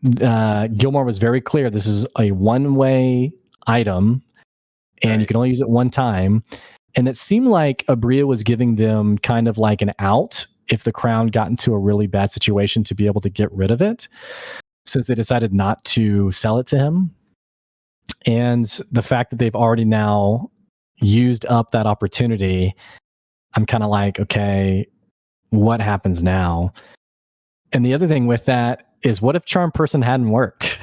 Gilmore was very clear. This is a one-way item, and you can only use it one time. And it seemed like Abria was giving them kind of like an out if the crown got into a really bad situation to be able to get rid of it, since they decided not to sell it to him. And the fact that they've already now used up that opportunity, I'm kind of like, okay, what happens now? And the other thing with that is, what if Charm Person hadn't worked?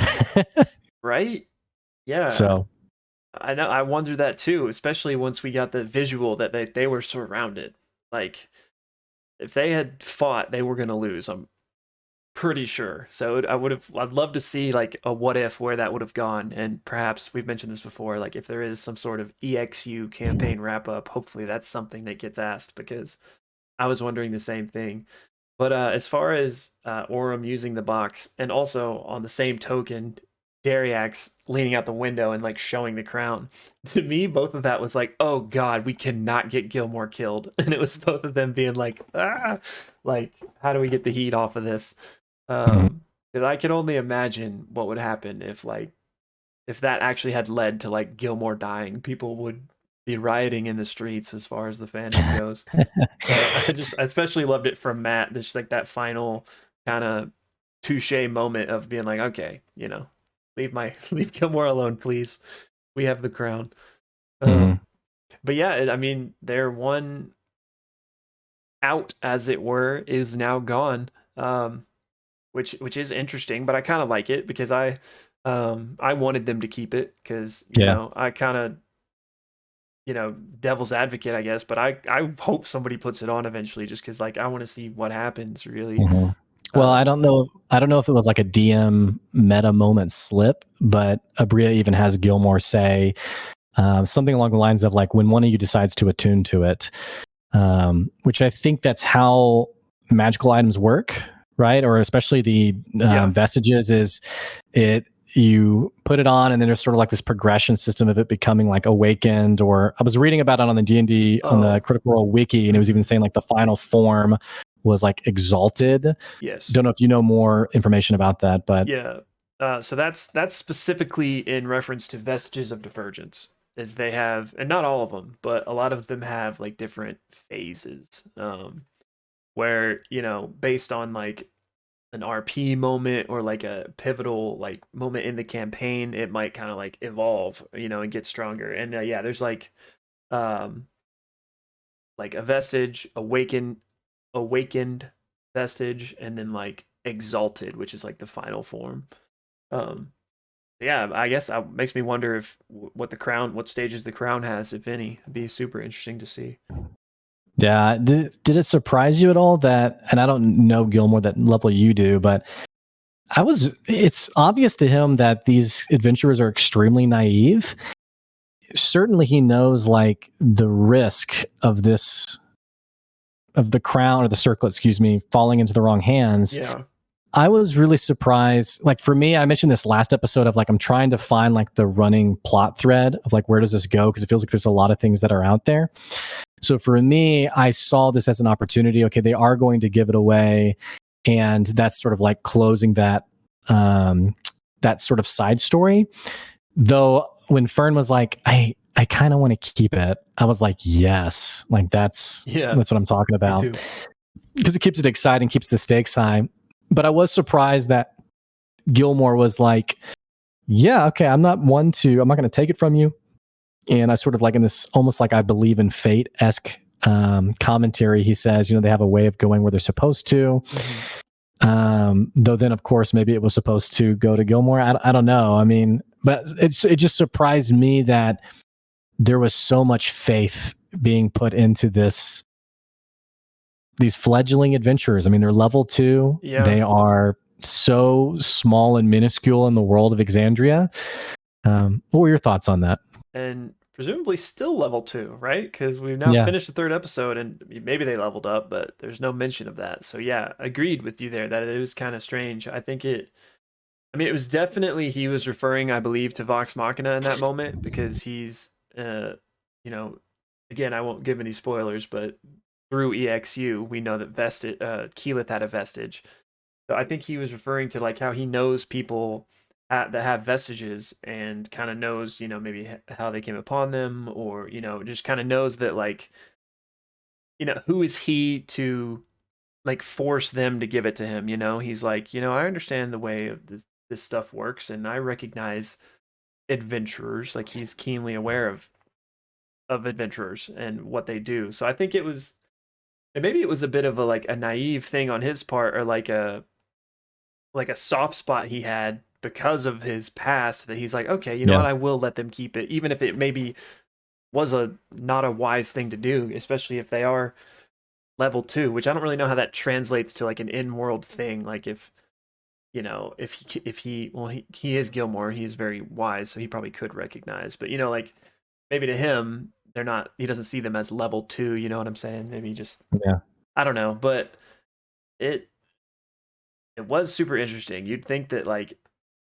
Right? Yeah. So I know, I wonder that too, especially once we got the visual that they were surrounded. Like, if they had fought, they were going to lose. I'm pretty sure. So I'd love to see like a what if where that would have gone. And perhaps we've mentioned this before, like if there is some sort of EXU campaign wrap up, hopefully that's something that gets asked, because I was wondering the same thing. But as far as Orem using the box, and also on the same token, Dariax leaning out the window and like showing the crown. To me, both of that was like, oh God, we cannot get Gilmore killed. And it was both of them being like, like, how do we get the heat off of this? Because I can only imagine what would happen if that actually had led to like Gilmore dying. People would be rioting in the streets as far as the fandom goes. I especially loved it from Matt. Just like that final kind of touche moment of being like, okay, leave Gilmore alone, please. We have the crown. But yeah, I mean, their one out, as it were, is now gone. Which is interesting, but I kind of like it, because I wanted them to keep it, because I kind of devil's advocate, I guess, but I hope somebody puts it on eventually, just because like I want to see what happens, really. Well, I don't know if it was like a DM meta moment slip, but Abria even has Gilmore say something along the lines of like, when one of you decides to attune to it, which I think that's how magical items work, right? Or especially the vestiges, is you put it on and then there's sort of like this progression system of it becoming like awakened. Or I was reading about it on the D&D on the Critical Role wiki, and it was even saying like the final form was like exalted. Yes. Don't know if you know more information about that, but yeah, So that's specifically in reference to Vestiges of Divergence, is they have, and not all of them, but a lot of them have like different phases, where based on like an RP moment or like a pivotal like moment in the campaign, it might kind of like evolve, and get stronger. And yeah, there's um like a vestige, awakened vestige, and then like exalted, which is like the final form. Um, yeah, I guess makes me wonder if what stages the crown has, if any. It'd be super interesting to see. Yeah. Did it surprise you at all that, and I don't know Gilmore that level you do, but it's obvious to him that these adventurers are extremely naive. Certainly he knows like the risk of the crown or the circlet, excuse me, falling into the wrong hands. Yeah, I was really surprised. Like for me, I mentioned this last episode of like I'm trying to find like the running plot thread of like where does this go, because it feels like there's a lot of things that are out there. So for me, I saw this as an opportunity. Okay, they are going to give it away, and that's sort of like closing that sort of side story. Though when Fern was like, I kind of want to keep it, I was like, yes, like that's yeah, what I'm talking me about, too. because it keeps it exciting, keeps the stakes high. But I was surprised that Gilmore was like, yeah, okay, I'm not going to take it from you. And I sort of like in this almost like I believe in fate-esque commentary, he says, they have a way of going where they're supposed to. Though then, of course, maybe it was supposed to go to Gilmore. I don't know. I mean, but it just surprised me that there was so much faith being put into these fledgling adventurers. I mean, they're level 2. Yeah, They are so small and minuscule in the world of Exandria. What were your thoughts on that? and presumably still level 2, right? Because we've now Yeah. finished the third episode, and maybe they leveled up, but there's no mention of that. So yeah, agreed with you there that it was kind of strange. I mean, it was definitely he was referring, I believe, to Vox Machina in that moment because he's, you know, again, I won't give any spoilers, but through EXU, we know that Keyleth had a vestige. So I think he was referring to like how he knows people that have vestiges and kind of knows, maybe how they came upon them, or just kind of knows that like, who is he to like force them to give it to him. He's like, I understand the way of this stuff works, and I recognize adventurers. Like he's keenly aware of adventurers and what they do. So I think and maybe it was a bit of a like a naive thing on his part, or like a soft spot he had because of his past, that he's like, okay, you know Yeah. what, I will let them keep it, even if it maybe was a not a wise thing to do, especially if they are level 2, which I don't really know how that translates to like an in-world thing. Like if he well, he is Gilmore, he's very wise, so he probably could recognize, but like maybe to him they're not, he doesn't see them as level 2, you know what I'm saying? Maybe just, Yeah. I don't know, but it it was super interesting. You'd think that like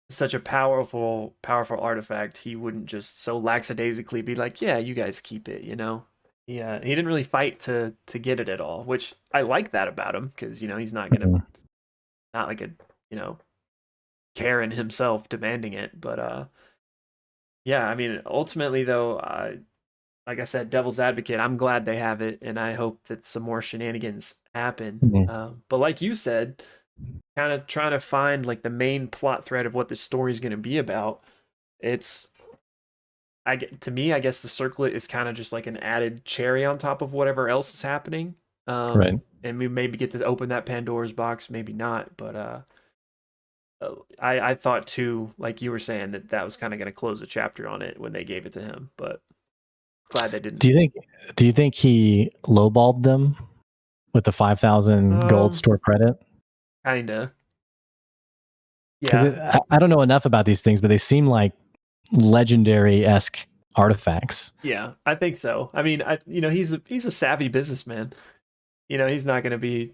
such a powerful artifact, he wouldn't just so lackadaisically be like, yeah, you guys keep it. Yeah, he didn't really fight to get it at all, which I like that about him, because he's not gonna, Mhm. not like a, you know Karen himself demanding it. But yeah, I mean, ultimately though, like I said, devil's advocate, I'm glad they have it, and I hope that some more shenanigans happen. Mhm. But like you said, kind of trying to find like the main plot thread of what this story is going to be about. It's, to me, I guess the circlet is kind of just like an added cherry on top of whatever else is happening. Right. And we maybe get to open that Pandora's box, maybe not. But I thought too, like you were saying, that was kind of going to close a chapter on it when they gave it to him. But glad they didn't. Do you think he lowballed them with the 5,000 gold Um, store credit? Kinda. Because Yeah, I don't know enough about these things, but they seem like legendary-esque artifacts. yeah, I think so. I mean, he's a savvy businessman. He's not going to be,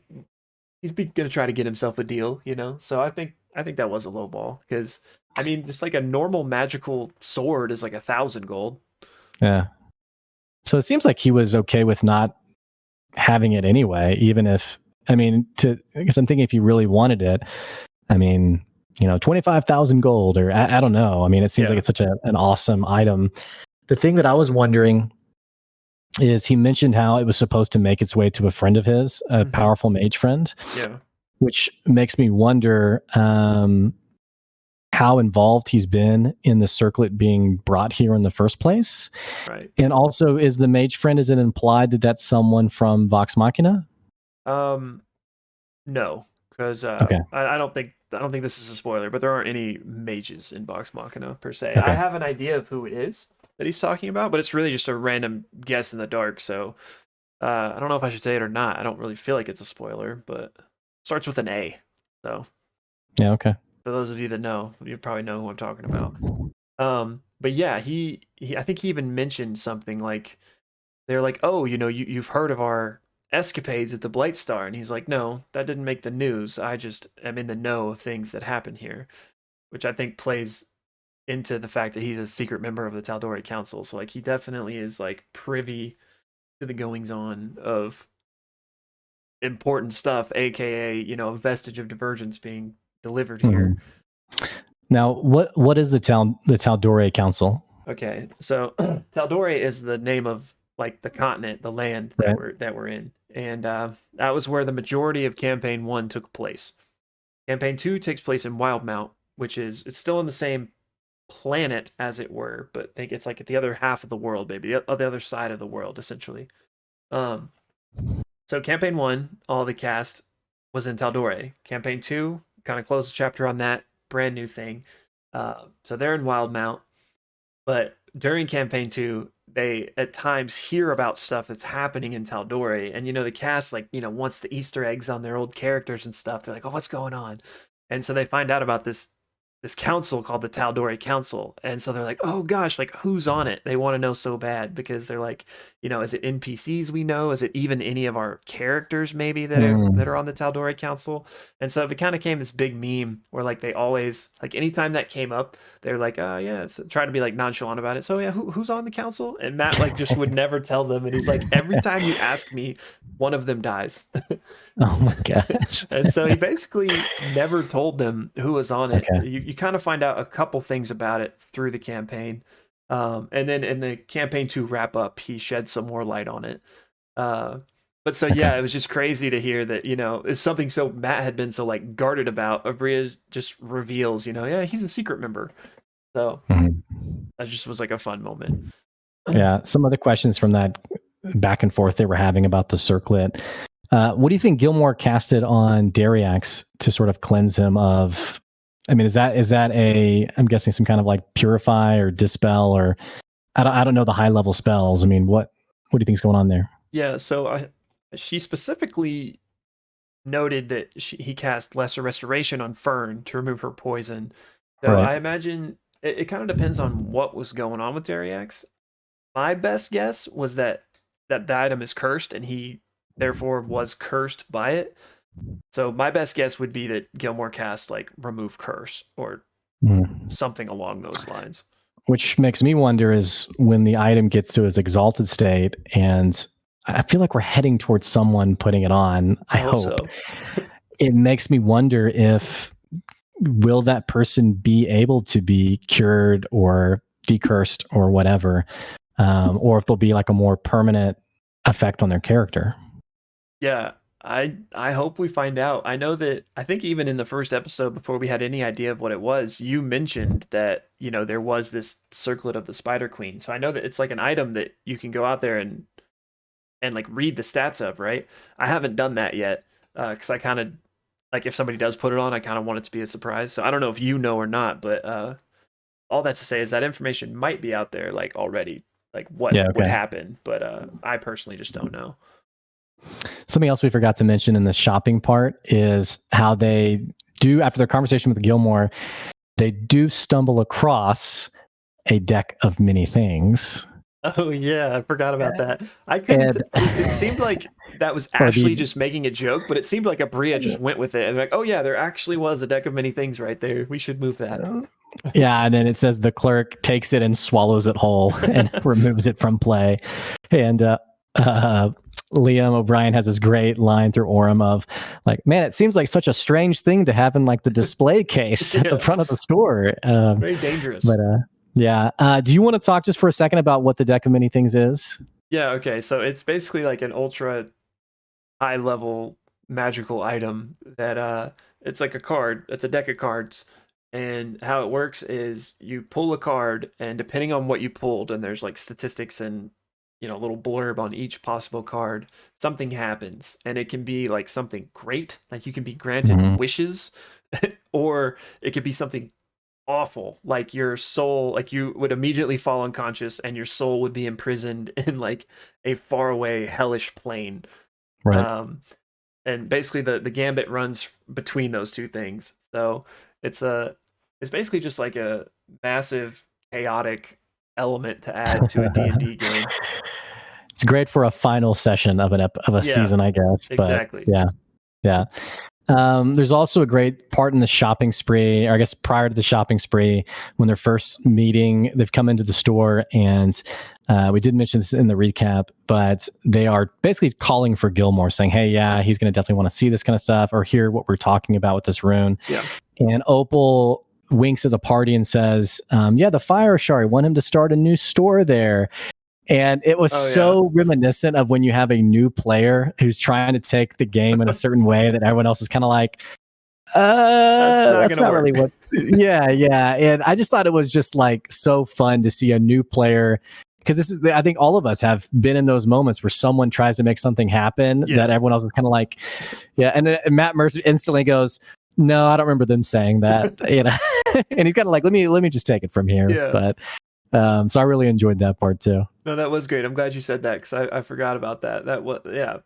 gonna try to get himself a deal. So I think that was a low ball, because I mean, just like a normal magical sword is like 1,000 gold. Yeah. So it seems like he was okay with not having it anyway, even if, I mean, because I'm thinking if he really wanted it, I mean, 25,000 gold, or I don't know. I mean, it seems like it's such an awesome item. The thing that I was wondering is he mentioned how it was supposed to make its way to a friend of his, a powerful mage friend. Yeah. Which makes me wonder how involved he's been in the circlet being brought here in the first place. Right. And also, is the mage friend, is it implied that that's someone from Vox Machina? No, because Okay. I don't think this is a spoiler, but there aren't any mages in Vox Machina per se. Okay. I have an idea of who it is that he's talking about, but it's really just a random guess in the dark. So I don't know if I should say it or not. I don't really feel like it's a spoiler, but it starts with an A. So Yeah, okay. for those of you that know, you probably know who I'm talking about. But yeah, he I think he even mentioned something like they're like, oh, you've heard of our escapades at the Blight Star, and he's like, no, that didn't make the news. I just am in the know of things that happen here, which I think plays into the fact that he's a secret member of the Tal'Dorei Council. So like he definitely is like privy to the goings on of important stuff, aka a vestige of divergence being delivered here. Now, what is the Tal'Dorei Council? Okay, so Tal'Dorei is the name of like the continent, the land that we're in, and that was where the majority of Campaign 1 took place. Campaign 2 takes place in Wildmount, which it's still in the same planet as it were, but I think it's like at the other half of the world, maybe the other side of the world, essentially. So Campaign 1, all the cast was in Tal'Dorei. Campaign 2 kind of closed the chapter on that brand new thing. So they're in Wildmount, but during Campaign 2, they at times hear about stuff that's happening in Tal'Dorei, and the cast wants the Easter eggs on their old characters and stuff. They're like, "Oh, what's going on?" And so they find out about this council called the Tal'Dorei Council, and so they're like, "Oh gosh, like who's on it?" They want to know so bad because they're like, is it NPCs we know? Is it even any of our characters maybe that are on the Tal'Dorei Council? And so it kind of came this big meme where like they always like anytime that came up, they're like, yeah, so try to be like nonchalant about it. So yeah, who's on the council? And Matt like just would never tell them, and he's like, every time you ask me, one of them dies. Oh my gosh. And so he basically never told them who was on it. Okay. You kind of find out a couple things about it through the campaign. And then in the Campaign 2 wrap up, he shed some more light on it. But so yeah, it was just crazy to hear that, it's something so Matt had been so like guarded about. Abria just reveals, yeah, he's a secret member. So that just was like a fun moment. Yeah. Some other questions from that back and forth they were having about the circlet. What do you think Gilmore casted on Dariax to sort of cleanse him of? I mean, is that I'm guessing some kind of like purify or dispel, or I don't know the high level spells. I mean, what do you think's going on there? Yeah, so she specifically noted that he cast Lesser Restoration on Fern to remove her poison. So I imagine it kind of depends on what was going on with Dariax. My best guess was that the item is cursed and he therefore was cursed by it. So my best guess would be that Gilmore cast like remove curse or something along those lines. Which makes me wonder is when the item gets to its exalted state, and I feel like we're heading towards someone putting it on. I hope. So. It makes me wonder if will that person be able to be cured or decursed or whatever, or if there'll be like a more permanent effect on their character. Yeah, I hope we find out. I know that I think even in the first episode, before we had any idea of what it was, you mentioned that there was this circlet of the Spider Queen. So I know that it's like an item that you can go out there and like read the stats of, right? I haven't done that yet because I kind of like if somebody does put it on, I kind of want it to be a surprise. So I don't know if you know or not, but all that to say is that information might be out there like already, like what would happen. But I personally just don't know. Something else we forgot to mention in the shopping part is how they do, after their conversation with Gilmore, they do stumble across a deck of many things. Oh yeah, I forgot about that. I couldn't. It seemed like that was actually just making a joke, but it seemed like Abria just went with it and like, oh yeah, there actually was a deck of many things right there. We should move that. Yeah, and then it says the clerk takes it and swallows it whole and removes it from play. And Liam O'Brien has this great line through Orem of like, man, it seems like such a strange thing to have in like the display case at the Yeah, front of the store. very dangerous. But yeah. Do you want to talk just for a second about what the deck of many things is? Yeah, okay. So it's basically like an ultra high level magical item that it's like a card. It's a deck of cards. And how it works is you pull a card and depending on what you pulled, and there's like statistics and a little blurb on each possible card, something happens. And it can be like something great, like you can be granted Mm-hmm. wishes, or it could be something awful, like your soul, like you would immediately fall unconscious and your soul would be imprisoned in like a faraway hellish plane. Right. um and basically the gambit runs between those two things. So it's a it's basically just like a massive chaotic element to add to a D&D game. It's great for a final session of of a Yeah, season, I guess. But exactly. yeah, yeah. There's also a great part in the shopping spree, or I guess prior to the shopping spree, when they're first meeting, they've come into the store, and we did mention this in the recap, but they are basically calling for Gilmore, saying, "Hey, yeah, he's going to definitely want to see this kind of stuff or hear what we're talking about with this rune." Yeah. And Opal winks at the party and says, "Yeah, the Fire Shari want him to start a new store there." And it was Oh yeah. so reminiscent of when you have a new player who's trying to take the game in a certain way that everyone else is kind of like, That's not that's gonna not work. really what. Yeah, yeah. And I just thought it was just like so fun to see a new player, because this is, I think all of us have been in those moments where someone tries to make something happen Yeah. that everyone else is kind of like, yeah. And then Matt Mercer instantly goes, "No, I don't remember them saying that," you know. And he's kind of like, let me just take it from here. Yeah. But so I really enjoyed that part too. No, that was great. I'm glad you said that because I forgot about that. That was, yeah,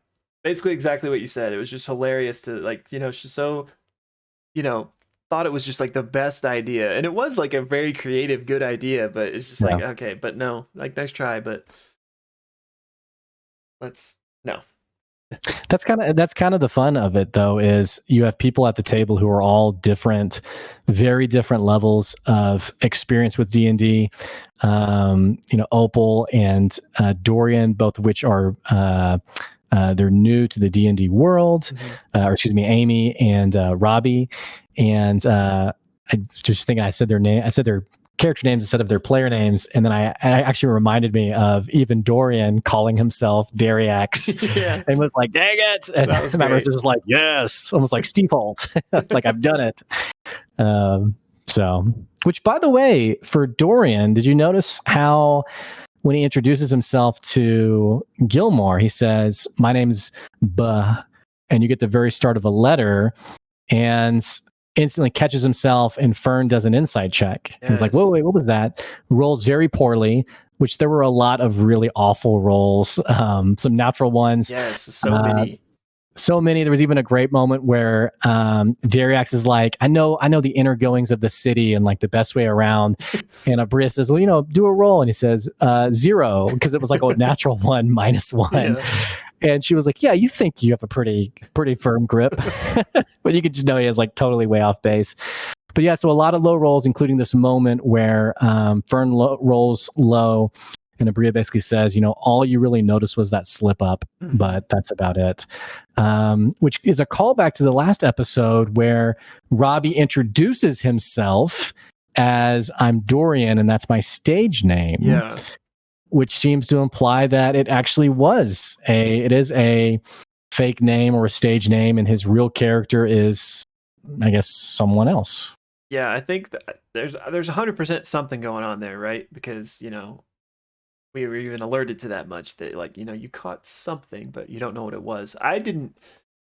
basically exactly what you said. It was just hilarious to like, she's so, you know, thought it was just like the best idea. And it was like a very creative, good idea, but it's just like, Yeah. okay, but no, like nice try, but let's no. That's kind of the fun of it, though, is you have people at the table who are all different, very different levels of experience with D&D. Opal and Dorian, both of which are they're new to the D&D world, or excuse me, Amy and Robbie. And I just think I said their name. I said their character names instead of their player names, and then I actually reminded me of even Dorian calling himself Dariax, Yeah. and was like, "Dang it!" And That was Matt great. Mercer was like, "Yes," almost like Steve Holt, like I've done it. So, which by the way, for Dorian, did you notice how when he introduces himself to Gilmore, he says, "My name's Buh," and you get the very start of a letter, and instantly catches himself, and Fern does an insight check. Yes. He's like, "Whoa, wait, what was that?" Rolls very poorly, which there were a lot of really awful rolls, some natural ones. Yes, so many. So many. There was even a great moment where Dariax is like, I know the inner goings of the city and like the best way around. And Bria says, "Well, do a roll." And he says, 0, because it was like a natural 1 -1. Yeah. And she was like, "Yeah, you think you have a pretty firm grip." But you could just know he is like totally way off base. But yeah, so a lot of low rolls, including this moment where Fern rolls low, and Abria basically says, all you really noticed was that slip up, but that's about it. Which is a callback to the last episode where Robbie introduces himself as, "I'm Dorian, and that's my stage name." Yeah. Which seems to imply that it actually it is a fake name or a stage name, and his real character is, I guess, someone else. Yeah, I think that there's 100% something going on there, right? Because, we were even alerted to that much that like, you caught something, but you don't know what it was. I didn't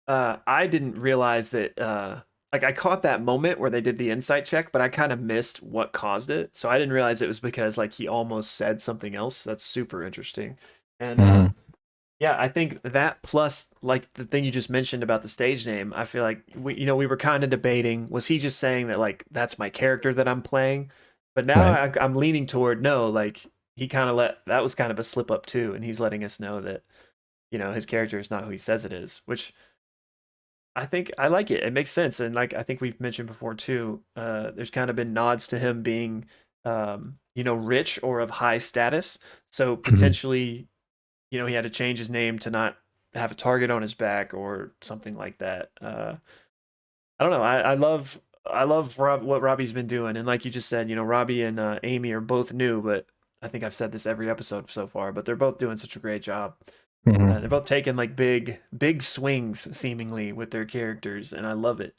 realize that like I caught that moment where they did the insight check, but I kind of missed what caused it. So I didn't realize it was because like he almost said something else. That's super interesting. And yeah, I think that plus like the thing you just mentioned about the stage name, I feel like we were kind of debating, was he just saying that like that's my character that I'm playing? But now Right. I'm leaning toward no, like he kind of that was kind of a slip up too, and he's letting us know that his character is not who he says it is, which I think I like it. It makes sense, and like I think we've mentioned before too. There's kind of been nods to him being, rich or of high status. So potentially, he had to change his name to not have a target on his back or something like that. I don't know. I love what Robbie's been doing, and like you just said, Robbie and Amy are both new, but I think I've said this every episode so far, but they're both doing such a great job. They're Mhm. both taking like big swings seemingly with their characters, and I love it.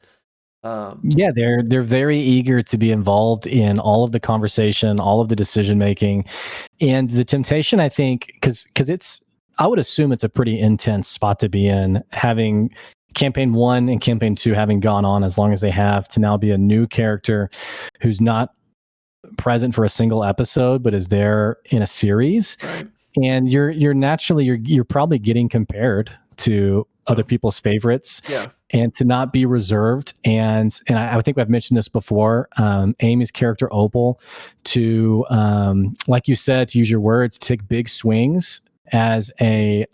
Um, Yeah, they're very eager to be involved in all of the conversation, all of the decision making, and the temptation. I think because it's, I would assume it's a pretty intense spot to be in, having campaign one and campaign two having gone on as long as they have, to now be a new character who's not present for a single episode but is there in a series, right. and you're naturally you're probably getting compared to other Oh, people's favorites, yeah. and to not be reserved. And I think I've mentioned this before. Amy's character Opal, to like you said, to use your words, take big swings as a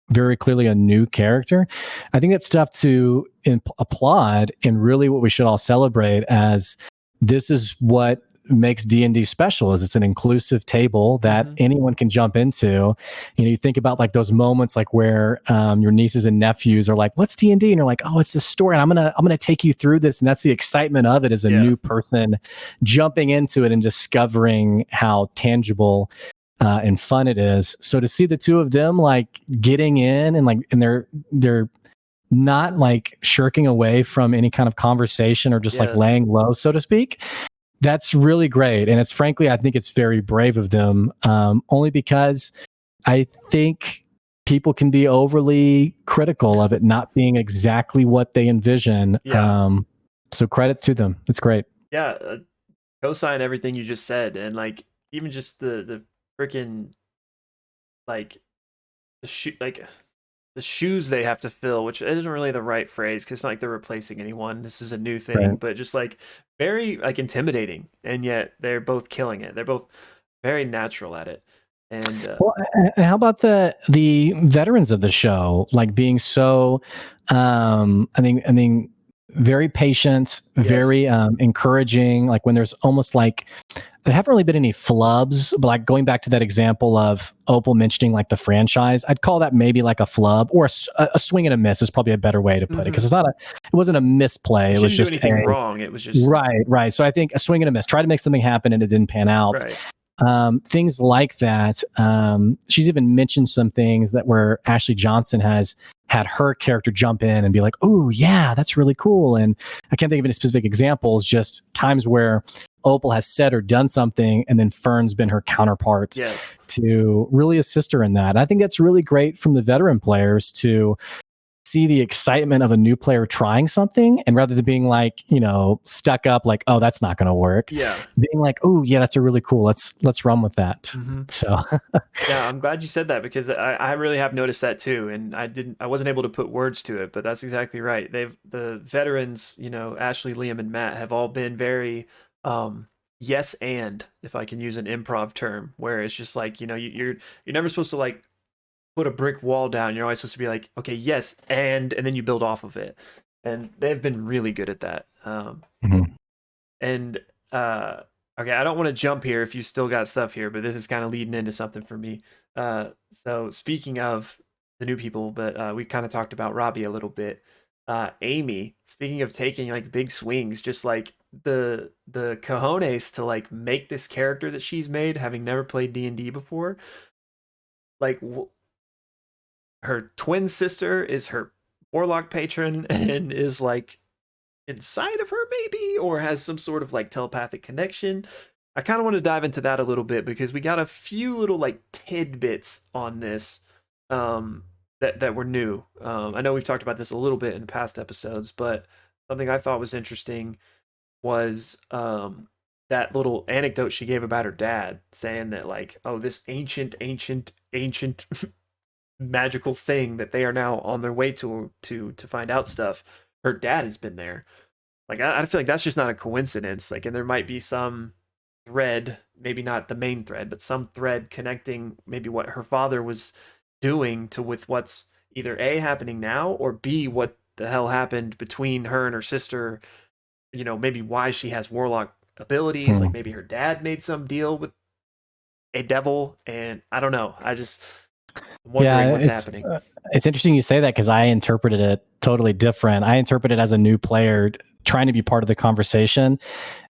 very clearly a new character. I think that's stuff to applaud, and really what we should all celebrate, as this is what makes D&D special, is it's an inclusive table that Hmm. anyone can jump into. You think about like those moments like where your nieces and nephews are like, what's D&D? And you're like, oh, it's this story, and I'm gonna take you through this. And that's the excitement of it, as a Yeah. new person jumping into it and discovering how tangible and fun it is. So to see the two of them like getting in, and they're not like shirking away from any kind of conversation or just like Yes. laying low, so to speak, that's really great. And it's, frankly, I think it's very brave of them, only because I think people can be overly critical of it not being exactly what they envision. Yeah. So credit to them. It's great. Yeah. Co-sign everything you just said, and like even just the freaking like like the shoes they have to fill, which isn't really the right phrase because it's not like they're replacing anyone. This is a new thing, Right. but just like very like intimidating, and yet they're both killing it. They're both very natural at it, and Well, how about the veterans of the show, like being so, I think very patient, yes. very encouraging. Like when there's almost like there haven't really been any flubs, but like going back to that example of Opal mentioning like the franchise, I'd call that maybe like a flub, or a swing and a miss is probably a better way to put it, because Hmm. it wasn't a misplay. She It was didn't do just anything wrong. It was just right. So I think a swing and a miss, try to make something happen and it didn't pan out. right. Things like that. She's even mentioned some things that where Ashley Johnson has had her character jump in and be like, "Oh yeah, that's really cool." And I can't think of any specific examples, just times where Opal has said or done something, and then Fern's been her counterpart Yes. to really assist her in that. And I think that's really great from the veteran players to see the excitement of a new player trying something, and rather than being like, stuck up like, oh, that's not going to work, Yeah. being like, oh yeah, that's a really cool, let's run with that. Hmm. So Yeah, I'm glad you said that because I really have noticed that too, and I wasn't able to put words to it, but that's exactly right. The veterans, Ashley, Liam, and Matt have all been very yes and, if I can use an improv term, where it's just like, you're never supposed to like put a brick wall down. You're always supposed to be like, okay, yes, and then you build off of it. And they've been really good at that. mhm. And okay, I don't want to jump here if you still got stuff here, but this is kind of leading into something for me. So speaking of the new people, but we kind of talked about Robbie a little bit. Amy, speaking of taking like big swings, just like the cojones to like make this character that she's made, having never played D&D before. Like her twin sister is her warlock patron and is like inside of her maybe, or has some sort of like telepathic connection. I kind of want to dive into that a little bit because we got a few little like tidbits on this that were new. I know we've talked about this a little bit in the past episodes, but something I thought was interesting was that little anecdote she gave about her dad, saying that like, oh, this ancient magical thing that they are now on their way to find out stuff. Her dad has been there. Like I feel like that's just not a coincidence. Like, and there might be some thread, maybe not the main thread, but some thread connecting maybe what her father was doing to with what's either A happening now, or B what the hell happened between her and her sister. Maybe why she has warlock abilities. Like Hmm. maybe her dad made some deal with a devil, and I don't know. I just I'm Yeah, wondering what's happening. it's interesting you say that because I interpreted it totally different. I interpret it as a new player trying to be part of the conversation.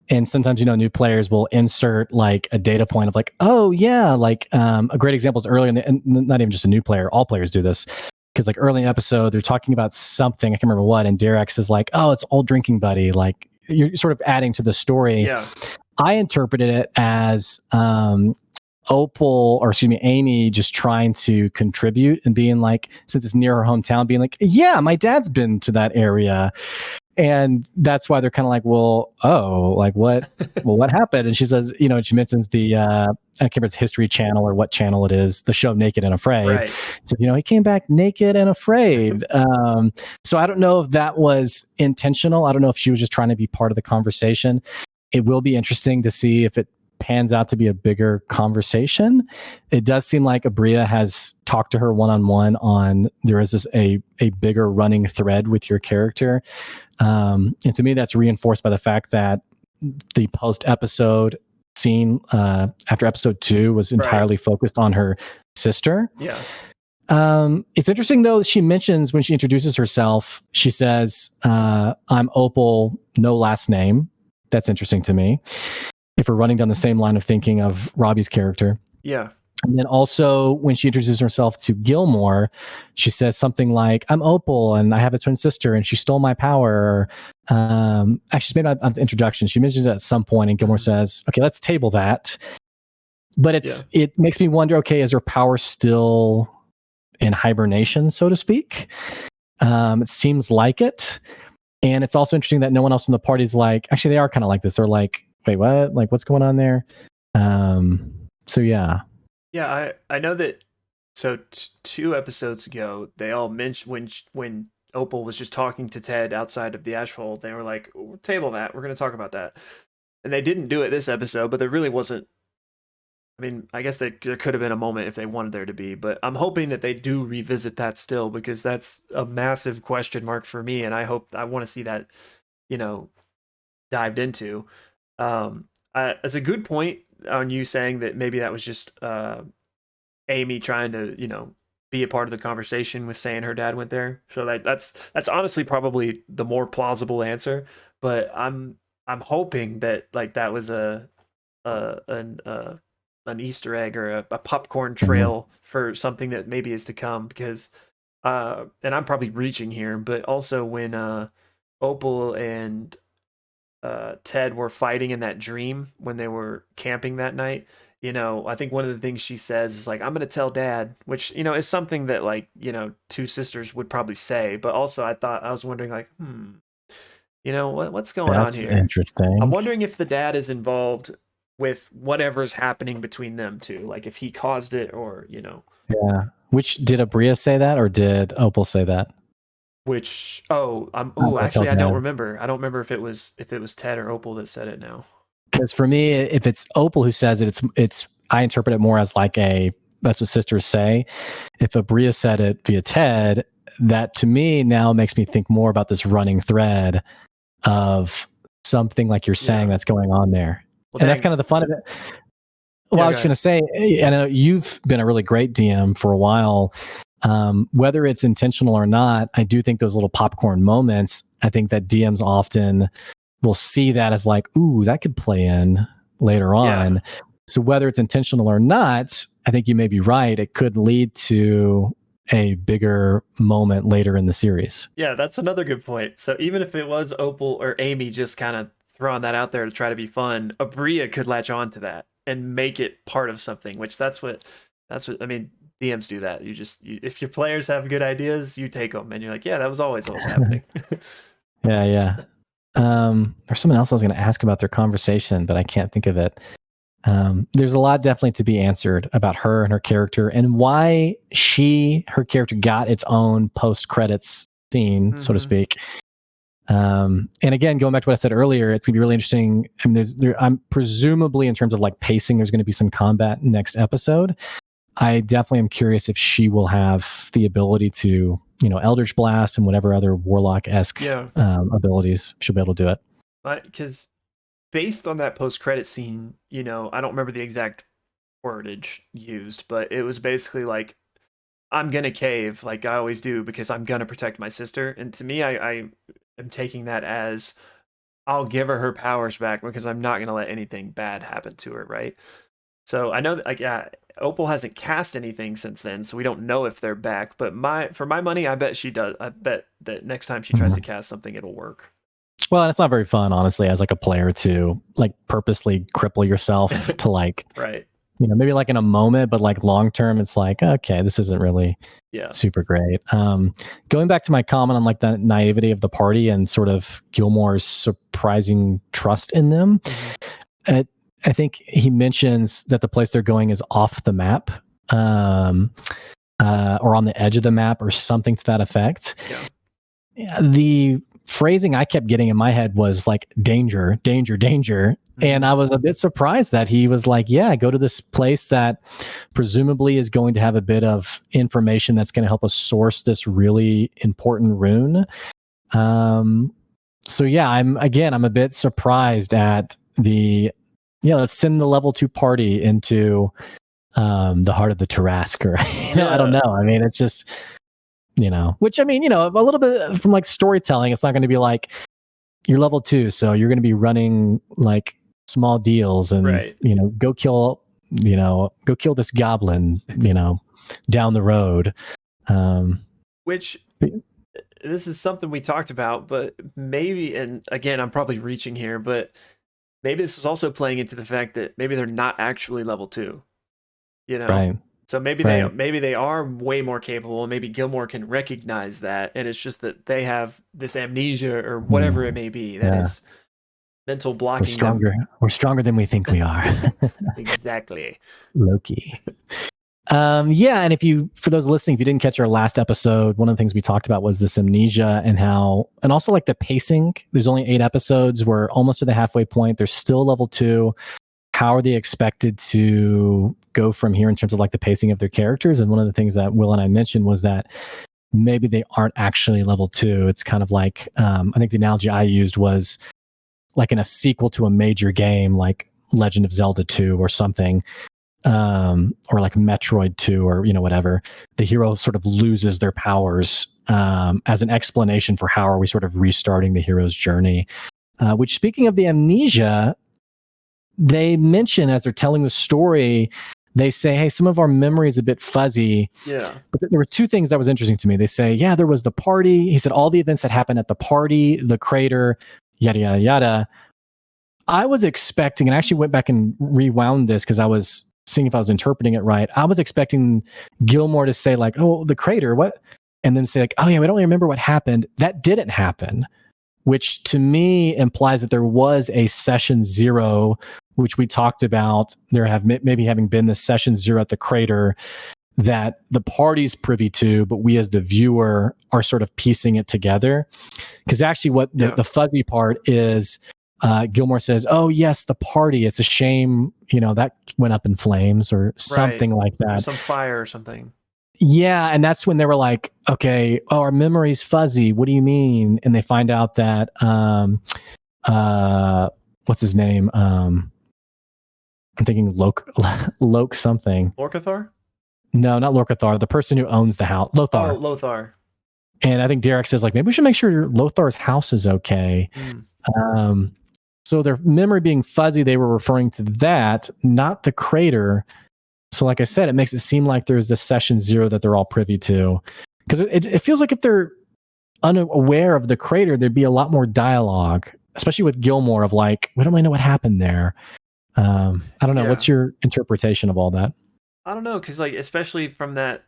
And sometimes, new players will insert like a data point of like, oh yeah, like a great example is earlier in the, and not even just a new player, all players do this. Because like early in the episode, they're talking about something, I can't remember what, and Derex is like, oh, it's old drinking buddy. Like you're sort of adding to the story. Yeah, I interpreted it as Opal, or excuse me, Amy, just trying to contribute and being like, since it's near her hometown, being like, yeah, my dad's been to that area. And that's why they're kind of like, well, oh, like what? Well, what happened? And she says, she mentions the, I can't remember if it's History Channel or what channel it is, the show Naked and Afraid. right. So, he came back naked and afraid. So I don't know if that was intentional. I don't know if she was just trying to be part of the conversation. It will be interesting to see if it pans out to be a bigger conversation. It does seem like Abria has talked to her one-on-one on there is a bigger running thread with your character. And to me, that's reinforced by the fact that the post-episode scene after episode 2 was entirely focused on her sister. Yeah. It's interesting though, she mentions when she introduces herself, she says, I'm Opal, no last name. That's interesting to me. If we're running down the same line of thinking of Robbie's character. Yeah. And then also when she introduces herself to Gilmore, she says something like, I'm Opal and I have a twin sister and she stole my power. Actually, she's made not the introduction. She mentions it at some point and Gilmore says, okay, let's table that. But it makes me wonder, okay, is her power still in hibernation, so to speak? It seems like it. And it's also interesting that no one else in the party is like, actually, they are kind of like this. They're like, wait, what? Like, what's going on there? So yeah. Yeah, I know that. So 2 episodes ago, they all mentioned when Opal was just talking to Ted outside of the ash hole. They were like, "We'll table that. We're going to talk about that." And they didn't do it this episode, but there really wasn't. I mean, I guess there could have been a moment if they wanted there to be, but I'm hoping that they do revisit that still because that's a massive question mark for me, and I want to see that, you know, dived into. As a good point on you saying that maybe that was just Amy trying to, be a part of the conversation with saying her dad went there. So that's honestly probably the more plausible answer. But I'm hoping that like that was a an Easter egg or a popcorn trail for something that maybe is to come because and I'm probably reaching here, but also when Opal and Ted were fighting in that dream when they were camping that night. I think one of the things she says is like, "I'm gonna tell Dad," which is something that like two sisters would probably say. But also, I was wondering like, what's going on That's here? I'm interesting. wondering if the dad is involved with whatever's happening between them two, like if he caused it or Yeah. Which did Abria say that or did Opal say that? which I'm gonna tell actually I don't Dad. remember. I don't remember if it was Ted or Opal that said it now. Because for me, if it's Opal who says it, it's I interpret it more as like that's what sisters say. If Abria said it via Ted, that to me now makes me think more about this running thread of something like you're saying that's going on there. Well, And that's dang. kind of the fun of it. Well, Yeah, I go was going ahead. to say, I know you've been a really great DM for a while. Whether it's intentional or not, I do think those little popcorn moments, I think that DMs often will see that as like, ooh, that could play in later Yeah. on. So whether it's intentional or not, I think you may be right. It could lead to a bigger moment later in the series. Yeah, that's another good point. So even if it was Opal or Amy just kind of throwing that out there to try to be fun, Abria could latch on to that and make it part of something, which that's what I mean, DMs do that. If your players have good ideas, you take them and you're like, yeah, that was always what was happening. Yeah, yeah. There's someone else I was going to ask about their conversation, but I can't think of it. There's a lot definitely to be answered about her and her character and why her character got its own post credits scene, so to speak. And again, going back to what I said earlier, it's gonna be really interesting. I mean, I'm presumably in terms of like pacing, there's going to be some combat next episode. I definitely am curious if she will have the ability to, Eldritch Blast and whatever other Warlock-esque Yeah. abilities she'll be able to do it. Because based on that post-credit scene, I don't remember the exact wordage used, but it was basically like I'm gonna cave like I always do because I'm gonna protect my sister. And to me, I am taking that as I'll give her powers back because I'm not gonna let anything bad happen to her, right? So I know that like yeah, Opal hasn't cast anything since then, so we don't know if they're back. But for my money, I bet she does. I bet that next time she tries to Mhm. cast something, it'll work. Well, and it's not very fun, honestly, as like a player to like purposely cripple yourself to like, Right. maybe like in a moment, but like long term, it's like, okay, this isn't really Yeah. super great. Going back to my comment on like the naivety of the party and sort of Gilmore's surprising trust in them, Hmm. uh, I think he mentions that the place they're going is off the map, um, or on the edge of the map, or something to that effect. Yeah. The phrasing I kept getting in my head was like danger, danger, danger. And Hmm. I was a bit surprised that he was like, yeah, go to this place that presumably is going to have a bit of information that's going to help us source this really important rune. Um, so yeah, I'm a bit surprised at the, yeah, let's send the level 2 party into the heart of the Tarrasque. I don't Yeah. know. I mean, it's just, which I mean, a little bit from like storytelling, it's not going to be like you're level 2, so you're going to be running like small deals and, Right. go kill this goblin, down the road. Um, Which but- this is something we talked about, but maybe, and again, I'm probably reaching here, but maybe this is also playing into the fact that maybe they're not actually level two, you know? right, So right. maybe they are way more capable, and maybe Gilmore can recognize that, and it's just that they have this amnesia or whatever it Mm, may be that yeah, is mental we're blocking them. stronger. We're stronger than we think we are. Exactly. Loki. Yeah, and for those listening, if you didn't catch our last episode, one of the things we talked about was this amnesia and and also like the pacing. There's only 8 episodes. We're almost to the halfway point. There's still level 2. How are they expected to go from here in terms of like the pacing of their characters? And one of the things that Will and I mentioned was that maybe they aren't actually level 2. It's kind of like, I think the analogy I used was like in a sequel to a major game, like Legend of Zelda 2 or something, or like Metroid 2 or whatever. The hero sort of loses their powers as an explanation for how are we sort of restarting the hero's journey. Which, speaking of the amnesia, they mention as they're telling the story, they say, hey, some of our memory is a bit fuzzy. Yeah. But there were 2 things that was interesting to me. They say, yeah, there was the party. He said all the events that happened at the party, the crater, yada, yada, yada. I was expecting, and I actually went back and rewound this because I was seeing if I was interpreting it right. I was expecting Gilmore to say, like, oh, the crater, what? And then say, like, oh, yeah, we don't really remember what happened. That didn't happen, which to me implies that there was a session 0, which we talked about. There have maybe having been the session 0 at the crater that the party's privy to, but we as the viewer are sort of piecing it together. Because actually, what Yeah. the fuzzy part is, Gilmore says, "Oh yes, the party. It's a shame, that went up in flames or Right. something like There's that." some fire or something. Yeah, and that's when they were like, "Okay, oh, our memory's fuzzy. What do you mean?" And they find out that, uh, what's his name? I'm thinking Loke something. Lorcathar? No, not Lorcathar. The person who owns the house, Oh, Lothar. Lothar. And I think Derek says like, maybe we should make sure Lothar's house is okay. Mm. Um, so their memory being fuzzy, they were referring to that, not the crater. So like I said, it makes it seem like there's this session 0 that they're all privy to. Because it feels like if they're unaware of the crater, there'd be a lot more dialogue, especially with Gilmore of like, we don't really know what happened there. I don't know. Yeah. What's your interpretation of all that? I don't know, because like especially from that,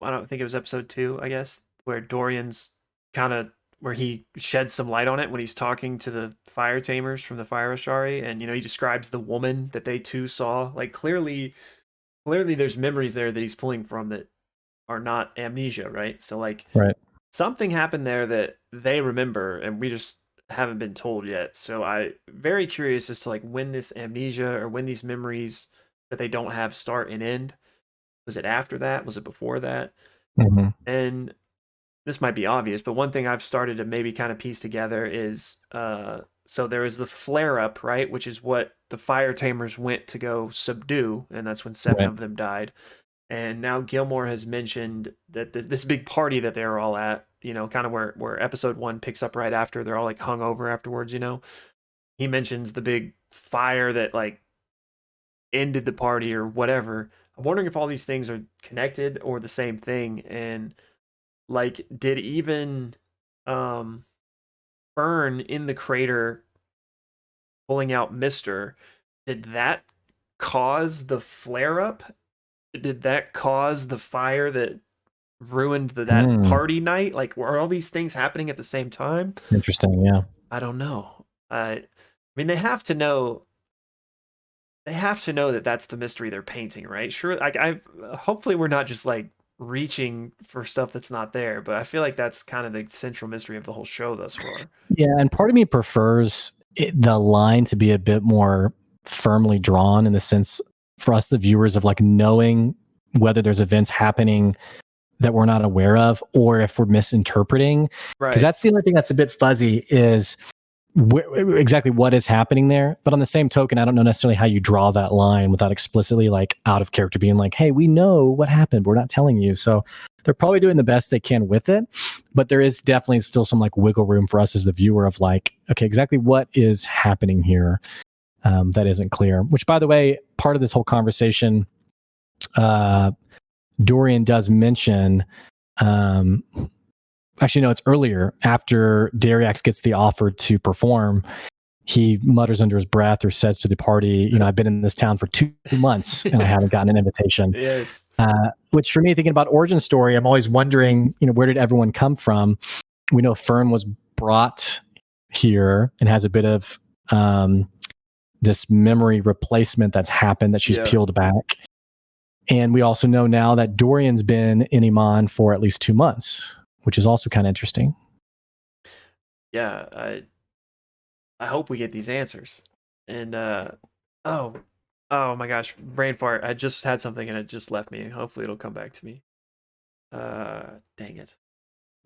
I don't think it was episode 2, I guess, where Dorian's kind of where he sheds some light on it when he's talking to the fire tamers from the fire Ashari, and he describes the woman that they too saw. Like clearly, there's memories there that he's pulling from that are not amnesia, right? So like Right. something happened there that they remember, and we just haven't been told yet. So I very curious as to like when this amnesia or when these memories that they don't have start and end. Was it after that? Was it before that? Mm-hmm. And this might be obvious, but one thing I've started to maybe kind of piece together is so there is the flare up, right? Which is what the fire tamers went to go subdue, and that's when seven Right. of them died. And now Gilmore has mentioned that this big party that they're all at, kind of where episode 1 picks up right after. They're all like hung over afterwards. He mentions the big fire that like ended the party or whatever. I'm wondering if all these things are connected or the same thing. And like, did even um Fern in the crater pulling out Mister, did that cause the flare up? Did that cause the fire that ruined that Hmm. party night? Like, were all these things happening at the same time? Interesting. Yeah. I don't know. I mean, they have to know. They have to know that that's the mystery they're painting, right? Sure, like I've hopefully we're not just like reaching for stuff that's not there, but I feel like that's kind of the central mystery of the whole show thus far. Yeah, and part of me prefers the line to be a bit more firmly drawn in the sense for us, the viewers, of like knowing whether there's events happening that we're not aware of or if we're misinterpreting. Because Right. that's the only thing that's a bit fuzzy is exactly what is happening there. But on the same token, I don't know necessarily how you draw that line without explicitly like out of character being like, hey, we know what happened, we're not telling you. So they're probably doing the best they can with it, but there is definitely still some like wiggle room for us as the viewer of like, okay, exactly what is happening here. That isn't clear, which by the way, part of this whole conversation, Dorian does mention, actually, no, it's earlier after Dariax gets the offer to perform. He mutters under his breath or says to the party, I've been in this town for 2 months and I haven't gotten an invitation. Yes. Which for me, thinking about origin story, I'm always wondering, where did everyone come from? We know Fern was brought here and has a bit of this memory replacement that's happened that she's peeled back. And we also know now that Dorian's been in Iman for at least 2 months, which is also kind of interesting. Yeah, I hope we get these answers. And oh my gosh, brain fart. I just had something and it just left me. Hopefully it'll come back to me. Dang it.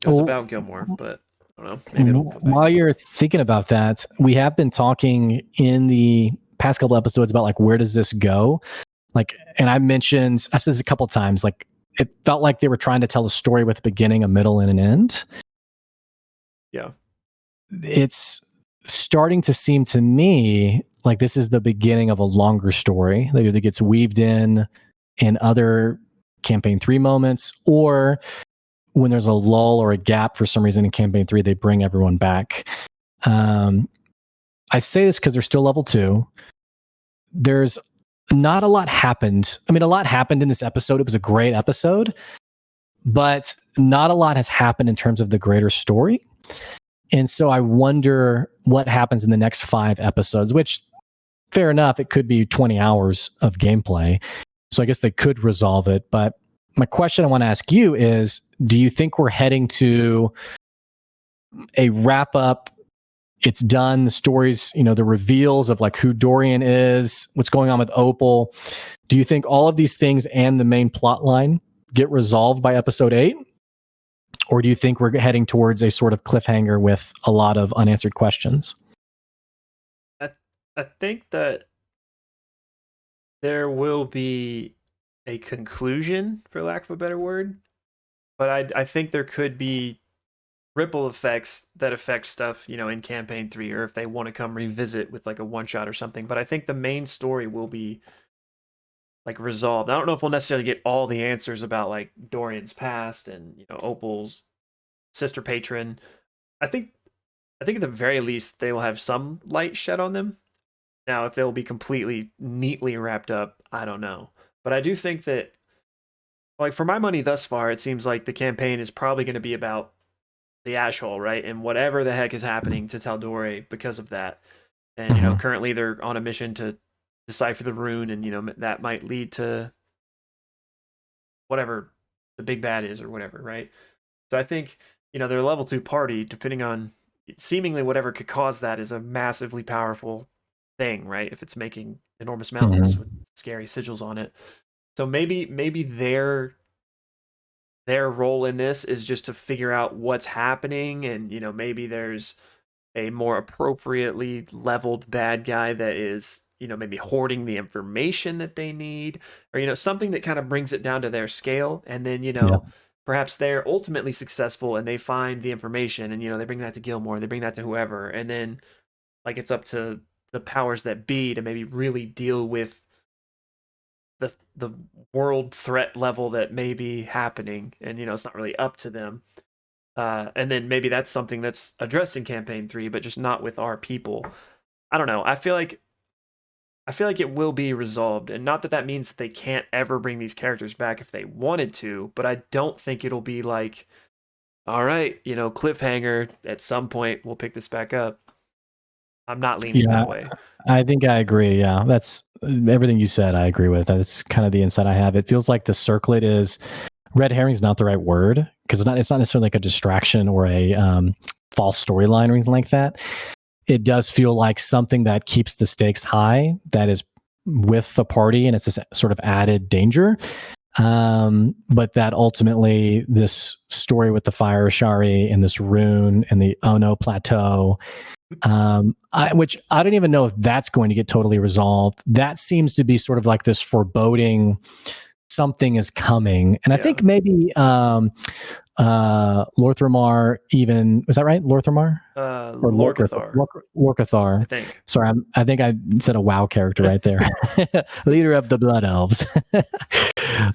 It was about Gilmore, but I don't know. Maybe it'll come back. While you're thinking about that, we have been talking in the past couple episodes about like where does this go? Like, and I've said this a couple times, like it felt like they were trying to tell a story with a beginning, a middle, and an end. Yeah. It's starting to seem to me like this is the beginning of a longer story that either gets weaved in other campaign 3 moments, or when there's a lull or a gap for some reason in campaign 3, they bring everyone back. I say this because they're still level 2. There's not a lot happened. I mean, a lot happened in this episode. It was a great episode, but not a lot has happened in terms of the greater story. And so I wonder what happens in the next 5 episodes, which fair enough, it could be 20 hours of gameplay. So I guess they could resolve it. But my question I want to ask you is, do you think we're heading to a wrap up? It's done. The stories, the reveals of like who Dorian is, what's going on with Opal. Do you think all of these things and the main plot line get resolved by episode 8? Or do you think we're heading towards a sort of cliffhanger with a lot of unanswered questions? I think that there will be a conclusion, for lack of a better word, but I think there could be ripple effects that affect stuff, in campaign 3, or if they want to come revisit with like a one shot or something. But I think the main story will be like resolved. I don't know if we'll necessarily get all the answers about like Dorian's past and Opal's sister patron. I think at the very least they will have some light shed on them. Now, if they'll be completely neatly wrapped up, I don't know. But I do think that, like, for my money thus far, it seems like the campaign is probably going to be about the ash hole, right? And whatever the heck is happening to Taldore because of that. And, currently they're on a mission to decipher the rune, and, that might lead to whatever the big bad is or whatever, right? So I think, they're a level 2 party, depending on seemingly whatever could cause that is a massively powerful thing, right? If it's making enormous mountains with scary sigils on it. So maybe their role in this is just to figure out what's happening, and maybe there's a more appropriately leveled bad guy that is maybe hoarding the information that they need, or something that kind of brings it down to their scale, and then Yeah. perhaps they're ultimately successful and they find the information, and they bring that to Gilmore, they bring that to whoever, and then like it's up to the powers that be to maybe really deal with the world threat level that may be happening, and it's not really up to them. And then maybe that's something that's addressed in campaign 3, but just not with our people. I don't know. I feel like it will be resolved, and not that that means that they can't ever bring these characters back if they wanted to, but I don't think it'll be like, all right, cliffhanger, at some point we'll pick this back up. I'm not leaning Yeah, that way. I think I agree. Yeah, that's everything you said. I agree with. That's kind of the insight I have. It feels like the circlet is red herring is not the right word because it's not necessarily like a distraction or a false storyline or anything like that. It does feel like something that keeps the stakes high, that is with the party, and it's a sort of added danger. But that ultimately, this story with the fire Ashari and this rune and the Ono plateau, which I don't even know if that's going to get totally resolved. That seems to be sort of like this foreboding something is coming, and I think maybe Lorthramar, even, is that right? Lorthramar? Or Lorcathar, Lorcathar. I think. Sorry, I think I said a WoW character right there. Leader of the Blood Elves.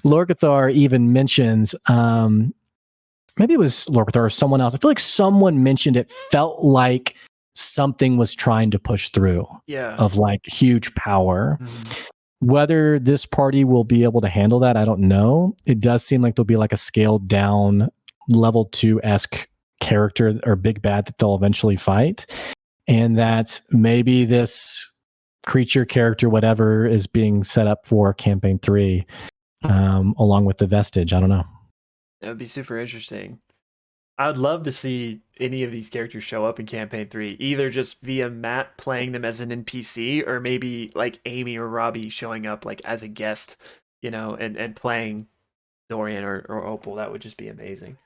Lorcathar even mentions, maybe it was Lorcathar or someone else. I feel like someone mentioned it felt like something was trying to push through Yeah. of like huge power. Mhm. Whether this party will be able to handle that, I don't know. It does seem like there'll be like a scaled down level 2-esque character or big bad that they'll eventually fight. And that maybe this creature character, whatever, is being set up for campaign 3, along with the vestige. I don't know. That would be super interesting. I would love to see any of these characters show up in campaign 3, either just via Matt playing them as an NPC, or maybe like Amy or Robbie showing up like as a guest, and playing Dorian or Opal. That would just be amazing.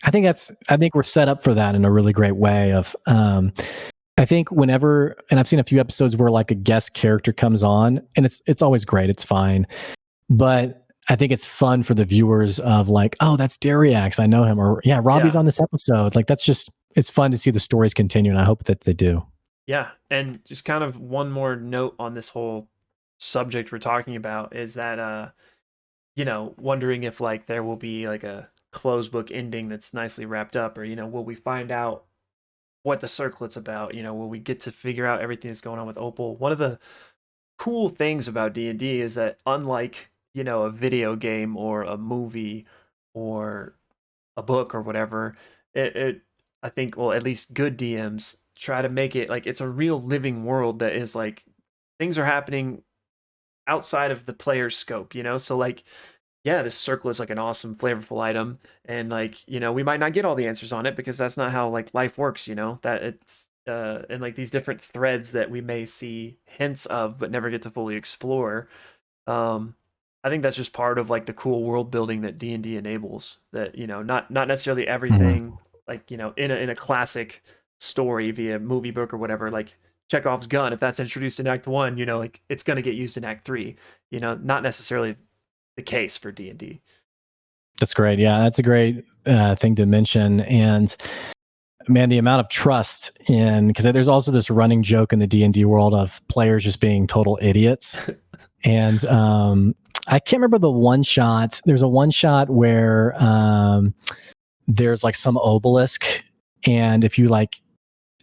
I think we're set up for that in a really great way of, I think whenever, and I've seen a few episodes where like a guest character comes on, and it's always great. It's fine. But I think it's fun for the viewers of like, oh, that's Dariax, I know him. Or yeah, Robbie's on this episode. Like it's fun to see the stories continue, and I hope that they do. Yeah, and just kind of one more note on this whole subject we're talking about is that wondering if like there will be like a closed book ending that's nicely wrapped up, or will we find out what the circlet's about? Will we get to figure out everything that's going on with Opal? One of the cool things about D&D is that, unlike a video game or a movie or a book or whatever, it I think, well, at least good DMs try to make it like it's a real living world that is like things are happening outside of the player's scope, so like, yeah, this circle is like an awesome flavorful item, and like, we might not get all the answers on it because that's not how like life works, that it's and like these different threads that we may see hints of but never get to fully explore. um I think that's just part of like the cool world building that D&D enables, that not necessarily Mhm. everything like in a classic story via movie, book, or whatever, like Chekhov's gun, if that's introduced in act 1, like it's going to get used in act 3, not necessarily the case for D&D. That's great. Yeah, that's a great thing to mention. And man, the amount of trust in, because there's also this running joke in the D&D world of players just being total idiots. And I can't remember the one shot. There's a one shot where there's like some obelisk, and if you like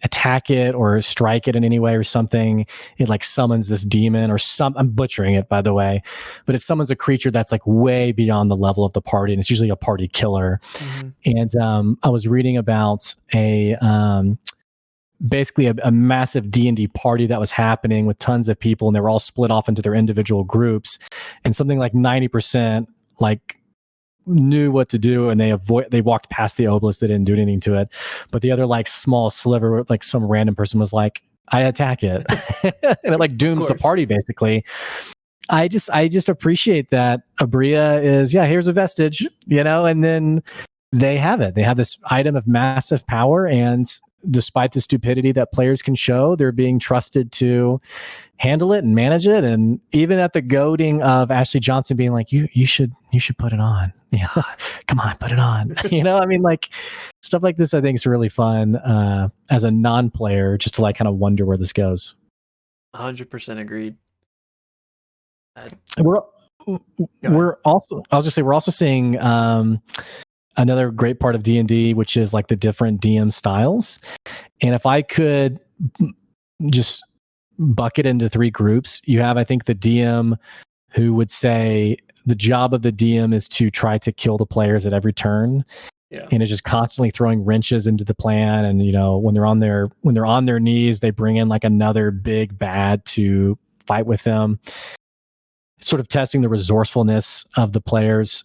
attack it or strike it in any way or something, it like summons this demon or some, I'm butchering it by the way, but it summons a creature that's like way beyond the level of the party, and it's usually a party killer. Mm-hmm. And I was reading about basically a massive D&D party that was happening with tons of people, and they were all split off into their individual groups, and something like 90% like knew what to do, and they walked past the obelisk. They didn't do anything to it, but the other like small sliver, like some random person was like, I attack it. And it like dooms the party basically. I just appreciate that Abria is, yeah, here's a vestige, and then they have it. They have this item of massive power, and despite the stupidity that players can show, they're being trusted to handle it and manage it. And even at the goading of Ashley Johnson being like, you should put it on. Yeah. Come on, put it on. I mean, like stuff like this, I think is really fun as a non-player, just to like kind of wonder where this goes. 100% agreed. We're also, I was just say, we're also seeing another great part of D&D, which is like the different DM styles. And if I could just bucket into 3 groups, you have, I think, the DM who would say the job of the DM is to try to kill the players at every turn. Yeah. And is just constantly throwing wrenches into the plan. And, when they're on their knees, they bring in like another big bad to fight with them, sort of testing the resourcefulness of the players.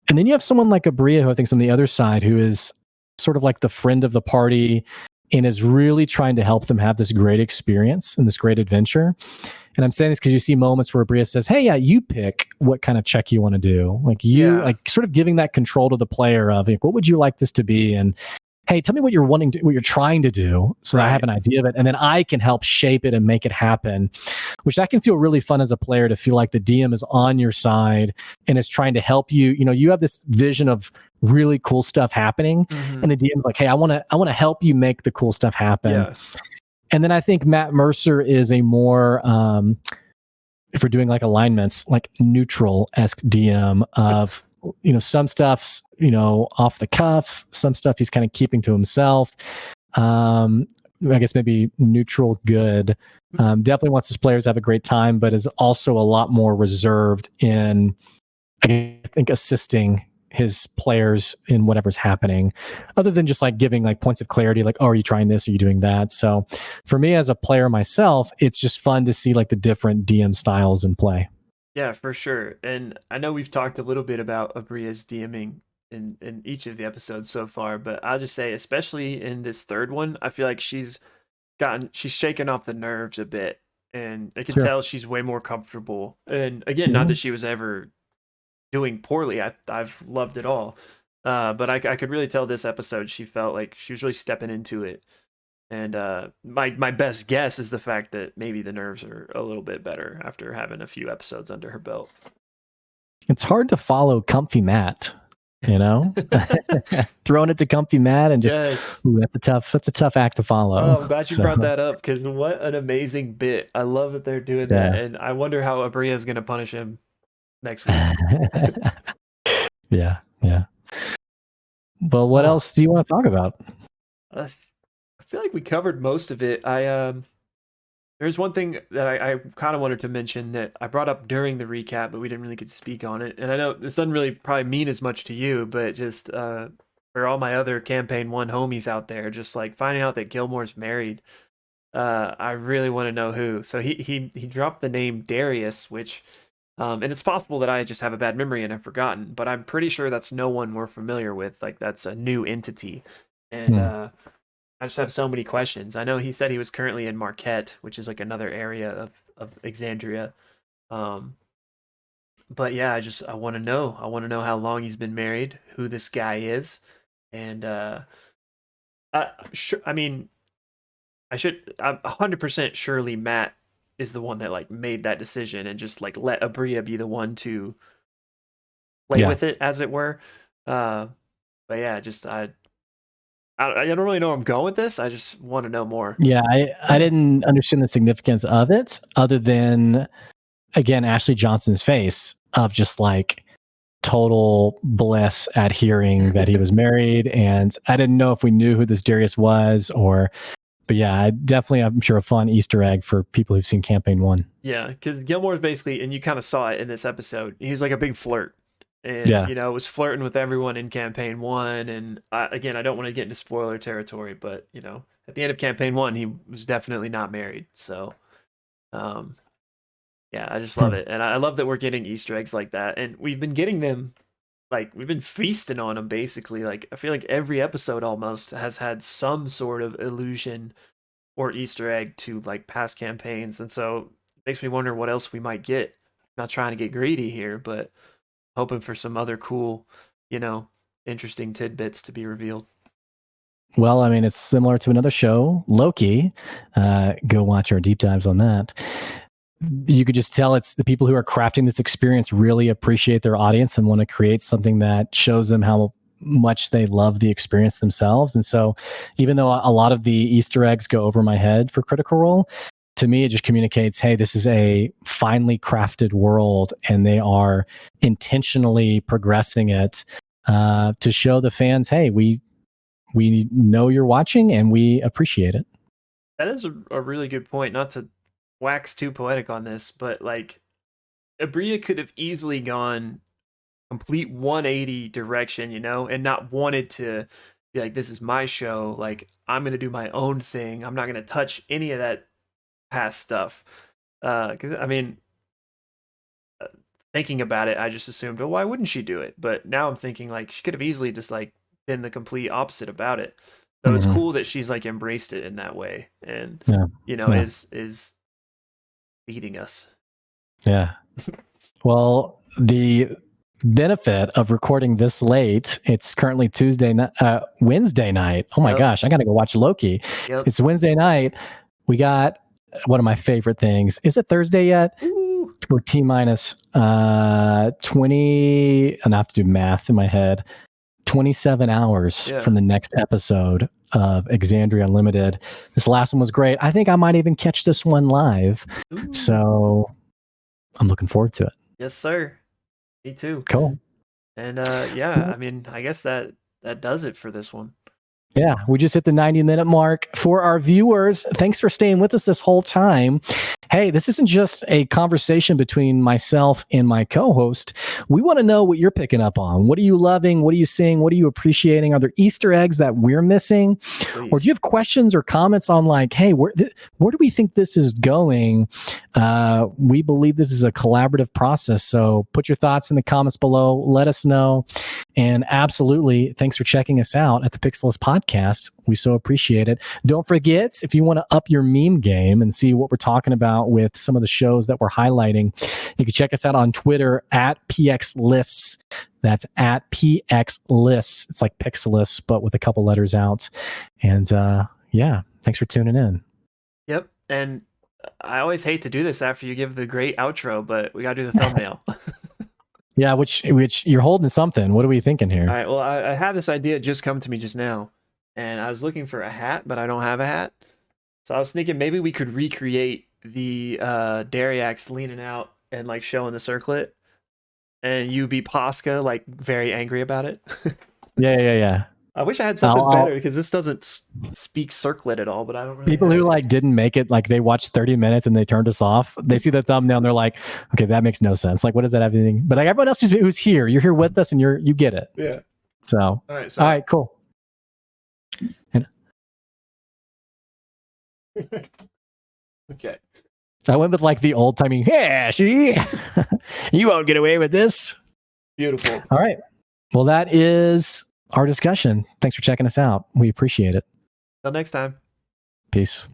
And then you have someone like Abria, who I think is on the other side, who is sort of like the friend of the party and is really trying to help them have this great experience and this great adventure. And I'm saying this because you see moments where Abria says, hey, yeah, you pick what kind of check you want to do. Like like sort of giving that control to the player of like, what would you like this to be? And hey, tell me what you're trying to do so that I have an idea of it. And then I can help shape it and make it happen, which that can feel really fun as a player to feel like the DM is on your side and is trying to help you. You have this vision of really cool stuff happening. And the DM's like, hey, I want to help you make the cool stuff happen. Yeah. And then I think Matt Mercer is a more, if we're doing like alignments, like neutral-esque DM of, some stuff's, off the cuff, some stuff he's kind of keeping to himself. I guess maybe neutral good. Definitely wants his players to have a great time, but is also a lot more reserved in, I think, assisting his players in whatever's happening, other than just like giving like points of clarity, like, oh, are you trying this? Are you doing that? So for me as a player myself, it's just fun to see like the different DM styles in play. Yeah, for sure. And I know we've talked a little bit about Abria's DMing in each of the episodes so far, but I'll just say, especially in this third one, I feel like she's shaken off the nerves a bit, and I can tell she's way more comfortable. And again, not that she was ever doing poorly. I've loved it all. But I could really tell this episode she felt like she was really stepping into it. And my best guess is the fact that maybe the nerves are a little bit better after having a few episodes under her belt. It's hard to follow Comfy Matt, throwing it to Comfy Matt and just ooh, that's a tough act to follow. Oh, I'm glad you brought that up, because what an amazing bit. I love that they're doing that, and I wonder how Abria is going to punish him next week. Yeah. Well, what else do you want to talk about? I feel like we covered most of it. There's one thing that I kind of wanted to mention that I brought up during the recap, but we didn't really get to speak on it. And I know this doesn't really probably mean as much to you, but just for all my other campaign 1 homies out there, just like finding out that Gilmore's married. I really want to know who. So he dropped the name Darius, which and it's possible that I just have a bad memory and I've forgotten, but I'm pretty sure that's no one we're familiar with. Like, that's a new entity. And I just have so many questions. I know he said he was currently in Marquette, which is like another area of Exandria. But yeah, I want to know. I want to know how long he's been married, who this guy is, and I mean, I'm 100% surely Matt is the one that like made that decision and just like let Abria be the one to play with it, as it were. But yeah, I don't really know where I'm going with this. I just want to know more. Yeah, I didn't understand the significance of it, other than, again, Ashley Johnson's face of just like total bliss at hearing that he was married. And I didn't know if we knew who this Darius was, but yeah, definitely, I'm sure, a fun Easter egg for people who've seen campaign 1. Yeah, because Gilmore's basically, and you kind of saw it in this episode, he's like a big flirt. And, was flirting with everyone in campaign 1. And again, I don't want to get into spoiler territory, but, at the end of campaign 1, he was definitely not married. So, yeah, I just love it. And I love that we're getting Easter eggs like that. And we've been getting them, like, we've been feasting on them, basically. Like, I feel like every episode almost has had some sort of illusion or Easter egg to, like, past campaigns. And so it makes me wonder what else we might get. I'm not trying to get greedy here, but hoping for some other cool, interesting tidbits to be revealed. Well, I mean, it's similar to another show, Loki. Go watch our deep dives on that. You could just tell it's the people who are crafting this experience really appreciate their audience and want to create something that shows them how much they love the experience themselves. And so, even though a lot of the Easter eggs go over my head for Critical Role, to me, it just communicates, hey, this is a finely crafted world, and they are intentionally progressing it to show the fans, hey, we know you're watching and we appreciate it. That is a really good point. Not to wax too poetic on this, but like Abria could have easily gone complete 180 direction, you know, and not wanted to be like, this is my show. Like, I'm going to do my own thing. I'm not going to touch any of that past stuff. Because, I mean, thinking about it, I just assumed, well, why wouldn't she do it? But now I'm thinking, like, she could have easily just, like, been the complete opposite about it. So it's cool that she's, like, embraced it in that way and, you know, is feeding us. Yeah. Well, the benefit of recording this late, it's currently Wednesday night. Oh my gosh, I got to go watch Loki. Yep. It's Wednesday night. We got one of my favorite things. Is it Thursday yet? Ooh. We're T minus 20, and I have to do math in my head, 27 hours from the next episode of Exandria Unlimited. This last one was great. I think I might even catch this one live. Ooh. So I'm looking forward to it. Yes, sir. Me too. Cool. And I mean, I guess that does it for this one. Yeah, we just hit the 90-minute mark. For our viewers, thanks for staying with us this whole time. Hey, this isn't just a conversation between myself and my co-host. We want to know what you're picking up on. What are you loving? What are you seeing? What are you appreciating? Are there Easter eggs that we're missing? Please. Or do you have questions or comments on like, hey, where do we think this is going? We believe this is a collaborative process. So put your thoughts in the comments below. Let us know. And absolutely, thanks for checking us out at the Pixelists podcast. We so appreciate it. Don't forget, if you want to up your meme game and see what we're talking about with some of the shows that we're highlighting, you can check us out on Twitter at PXLists. That's at PXLists. It's like Pixelists, but with a couple letters out. And thanks for tuning in. Yep. And I always hate to do this after you give the great outro, but we got to do the thumbnail. Yeah, which you're holding something. What are we thinking here? All right. Well, I had this idea just come to me just now, and I was looking for a hat, but I don't have a hat. So I was thinking maybe we could recreate the Dariax leaning out and like showing the circlet, and you be Posca like very angry about it. Yeah. I wish I had something better because this doesn't speak circlet at all, but I don't really. People who like didn't make it, like they watched 30 minutes and they turned us off. They see the thumbnail and they're like, okay, that makes no sense. Like, what does that have anything? But like everyone else who's here, you're here with us and you get it. Yeah. So, all right, cool. Okay. I went with like the old timey, yeah, see, you won't get away with this. Beautiful. All right. Well, that is our discussion. Thanks for checking us out. We appreciate it. Till next time. Peace.